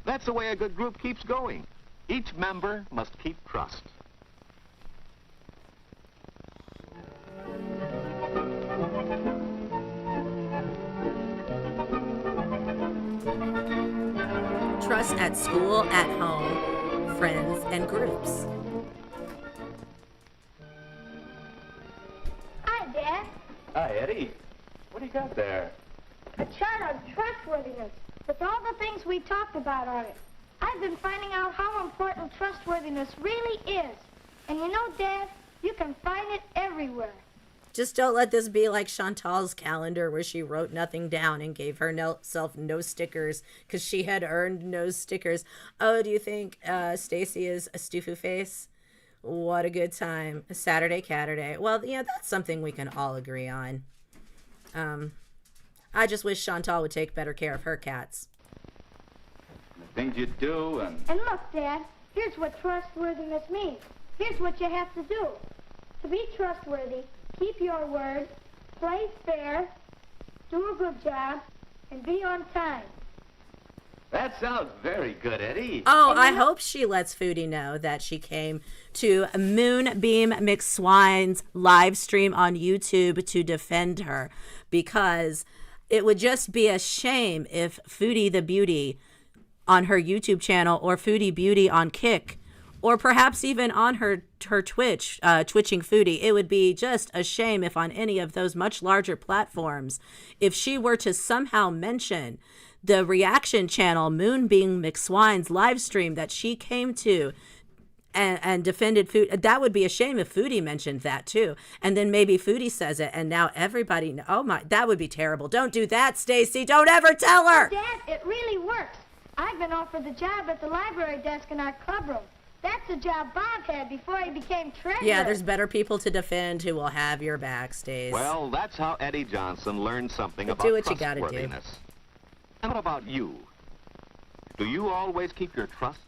That's the way a good group keeps going. Each member must keep trust. Trust at school, at home, friends, and groups. Hi, Dad. Hi, Eddie. What do you got there? A chart on trustworthiness with all the things we talked about on it. I've been finding out how important trustworthiness really is. And you know, Dad, you can find it everywhere. Just don't let this be like Chantal's calendar where she wrote nothing down and gave herself no stickers because she had earned no stickers. Oh, do you think Stacy is a Stufu face? What a good time. Saturday, Catterday. Well, yeah, that's something we can all agree on. I just wish Chantal would take better care of her cats. The things you do and... And look, Dad, here's what trustworthiness means. Here's what you have to do. To be trustworthy, keep your word, play fair, do a good job, and be on time. That sounds very good, Eddie. Oh, I hope she lets Foodie know that she came to Moonbeam McSwine's live stream on YouTube to defend her, because it would just be a shame if Foodie the Beauty on her YouTube channel or Foodie Beauty on Kick or perhaps even on her Twitch, Twitching Foodie. It would be just a shame if on any of those much larger platforms, if she were to somehow mention the reaction channel Moonbeam McSwine's live stream that she came to and defended food. That would be a shame if Foodie mentioned that too. And then maybe Foodie says it and now everybody, oh my, that would be terrible. Don't do that, Stacy. Don't ever tell her. Dad, it really works. I've been offered the job at the library desk in our clubroom. That's the job Bob had before he became treasurer. Yeah, there's better people to defend who will have your back, Stace. Well, that's how Eddie Johnson learned something about do what you gotta do. trustworthiness. And what about you? Do you always keep your trusts?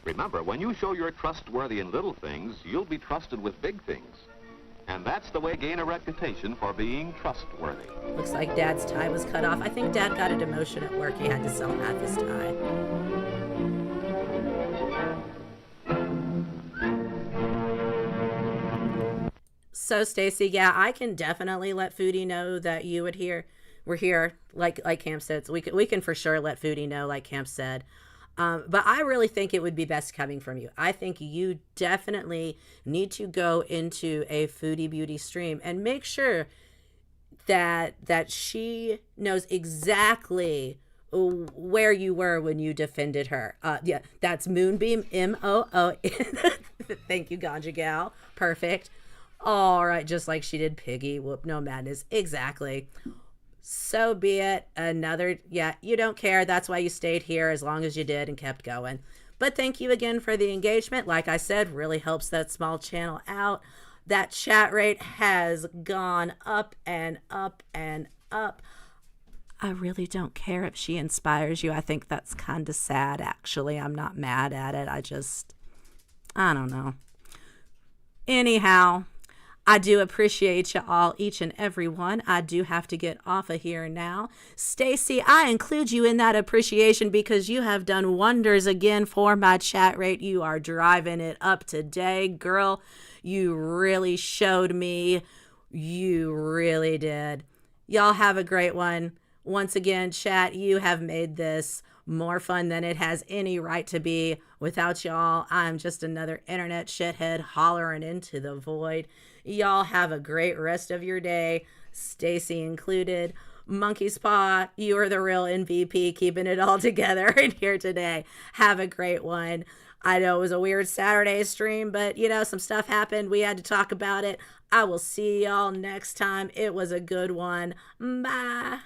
Remember, when you show you're trustworthy in little things, you'll be trusted with big things. And that's the way to gain a reputation for being trustworthy. Looks like Dad's tie was cut off. I think Dad got a demotion at work. He had to sell half his tie. So, Stacy, yeah, I can definitely let Foodie know that you would hear. We're here, like Camp said. So we can for sure let Foodie know, like Camp said. But I really think it would be best coming from you. I think you definitely need to go into a Foodie Beauty stream and make sure that she knows exactly where you were when you defended her. Yeah, that's Moonbeam, MOO. Thank you, Ganja Gal. Perfect. All right, just like she did Piggy. Whoop, no madness. Exactly. So be it. Another, yeah, you don't care. That's why you stayed here as long as you did and kept going. But thank you again for the engagement. Like I said, really helps that small channel out. That chat rate has gone up and up and up. I really don't care if she inspires you. I think that's kind of sad, actually. I'm not mad at it. I don't know. Anyhow, I do appreciate you all, each and every one. I do have to get off of here now. Stacy, I include you in that appreciation because you have done wonders again for my chat rate. You are driving it up today. Girl, you really showed me. You really did. Y'all have a great one. Once again, chat, you have made this more fun than it has any right to be. Without y'all, I'm just another internet shithead hollering into the void. Y'all have a great rest of your day, Stacy included. Monkey's Paw, you are the real MVP, keeping it all together in here today. Have a great one. I know it was a weird Saturday stream, but you know, some stuff happened. We had to talk about it. I will see y'all next time. It was a good one. Bye.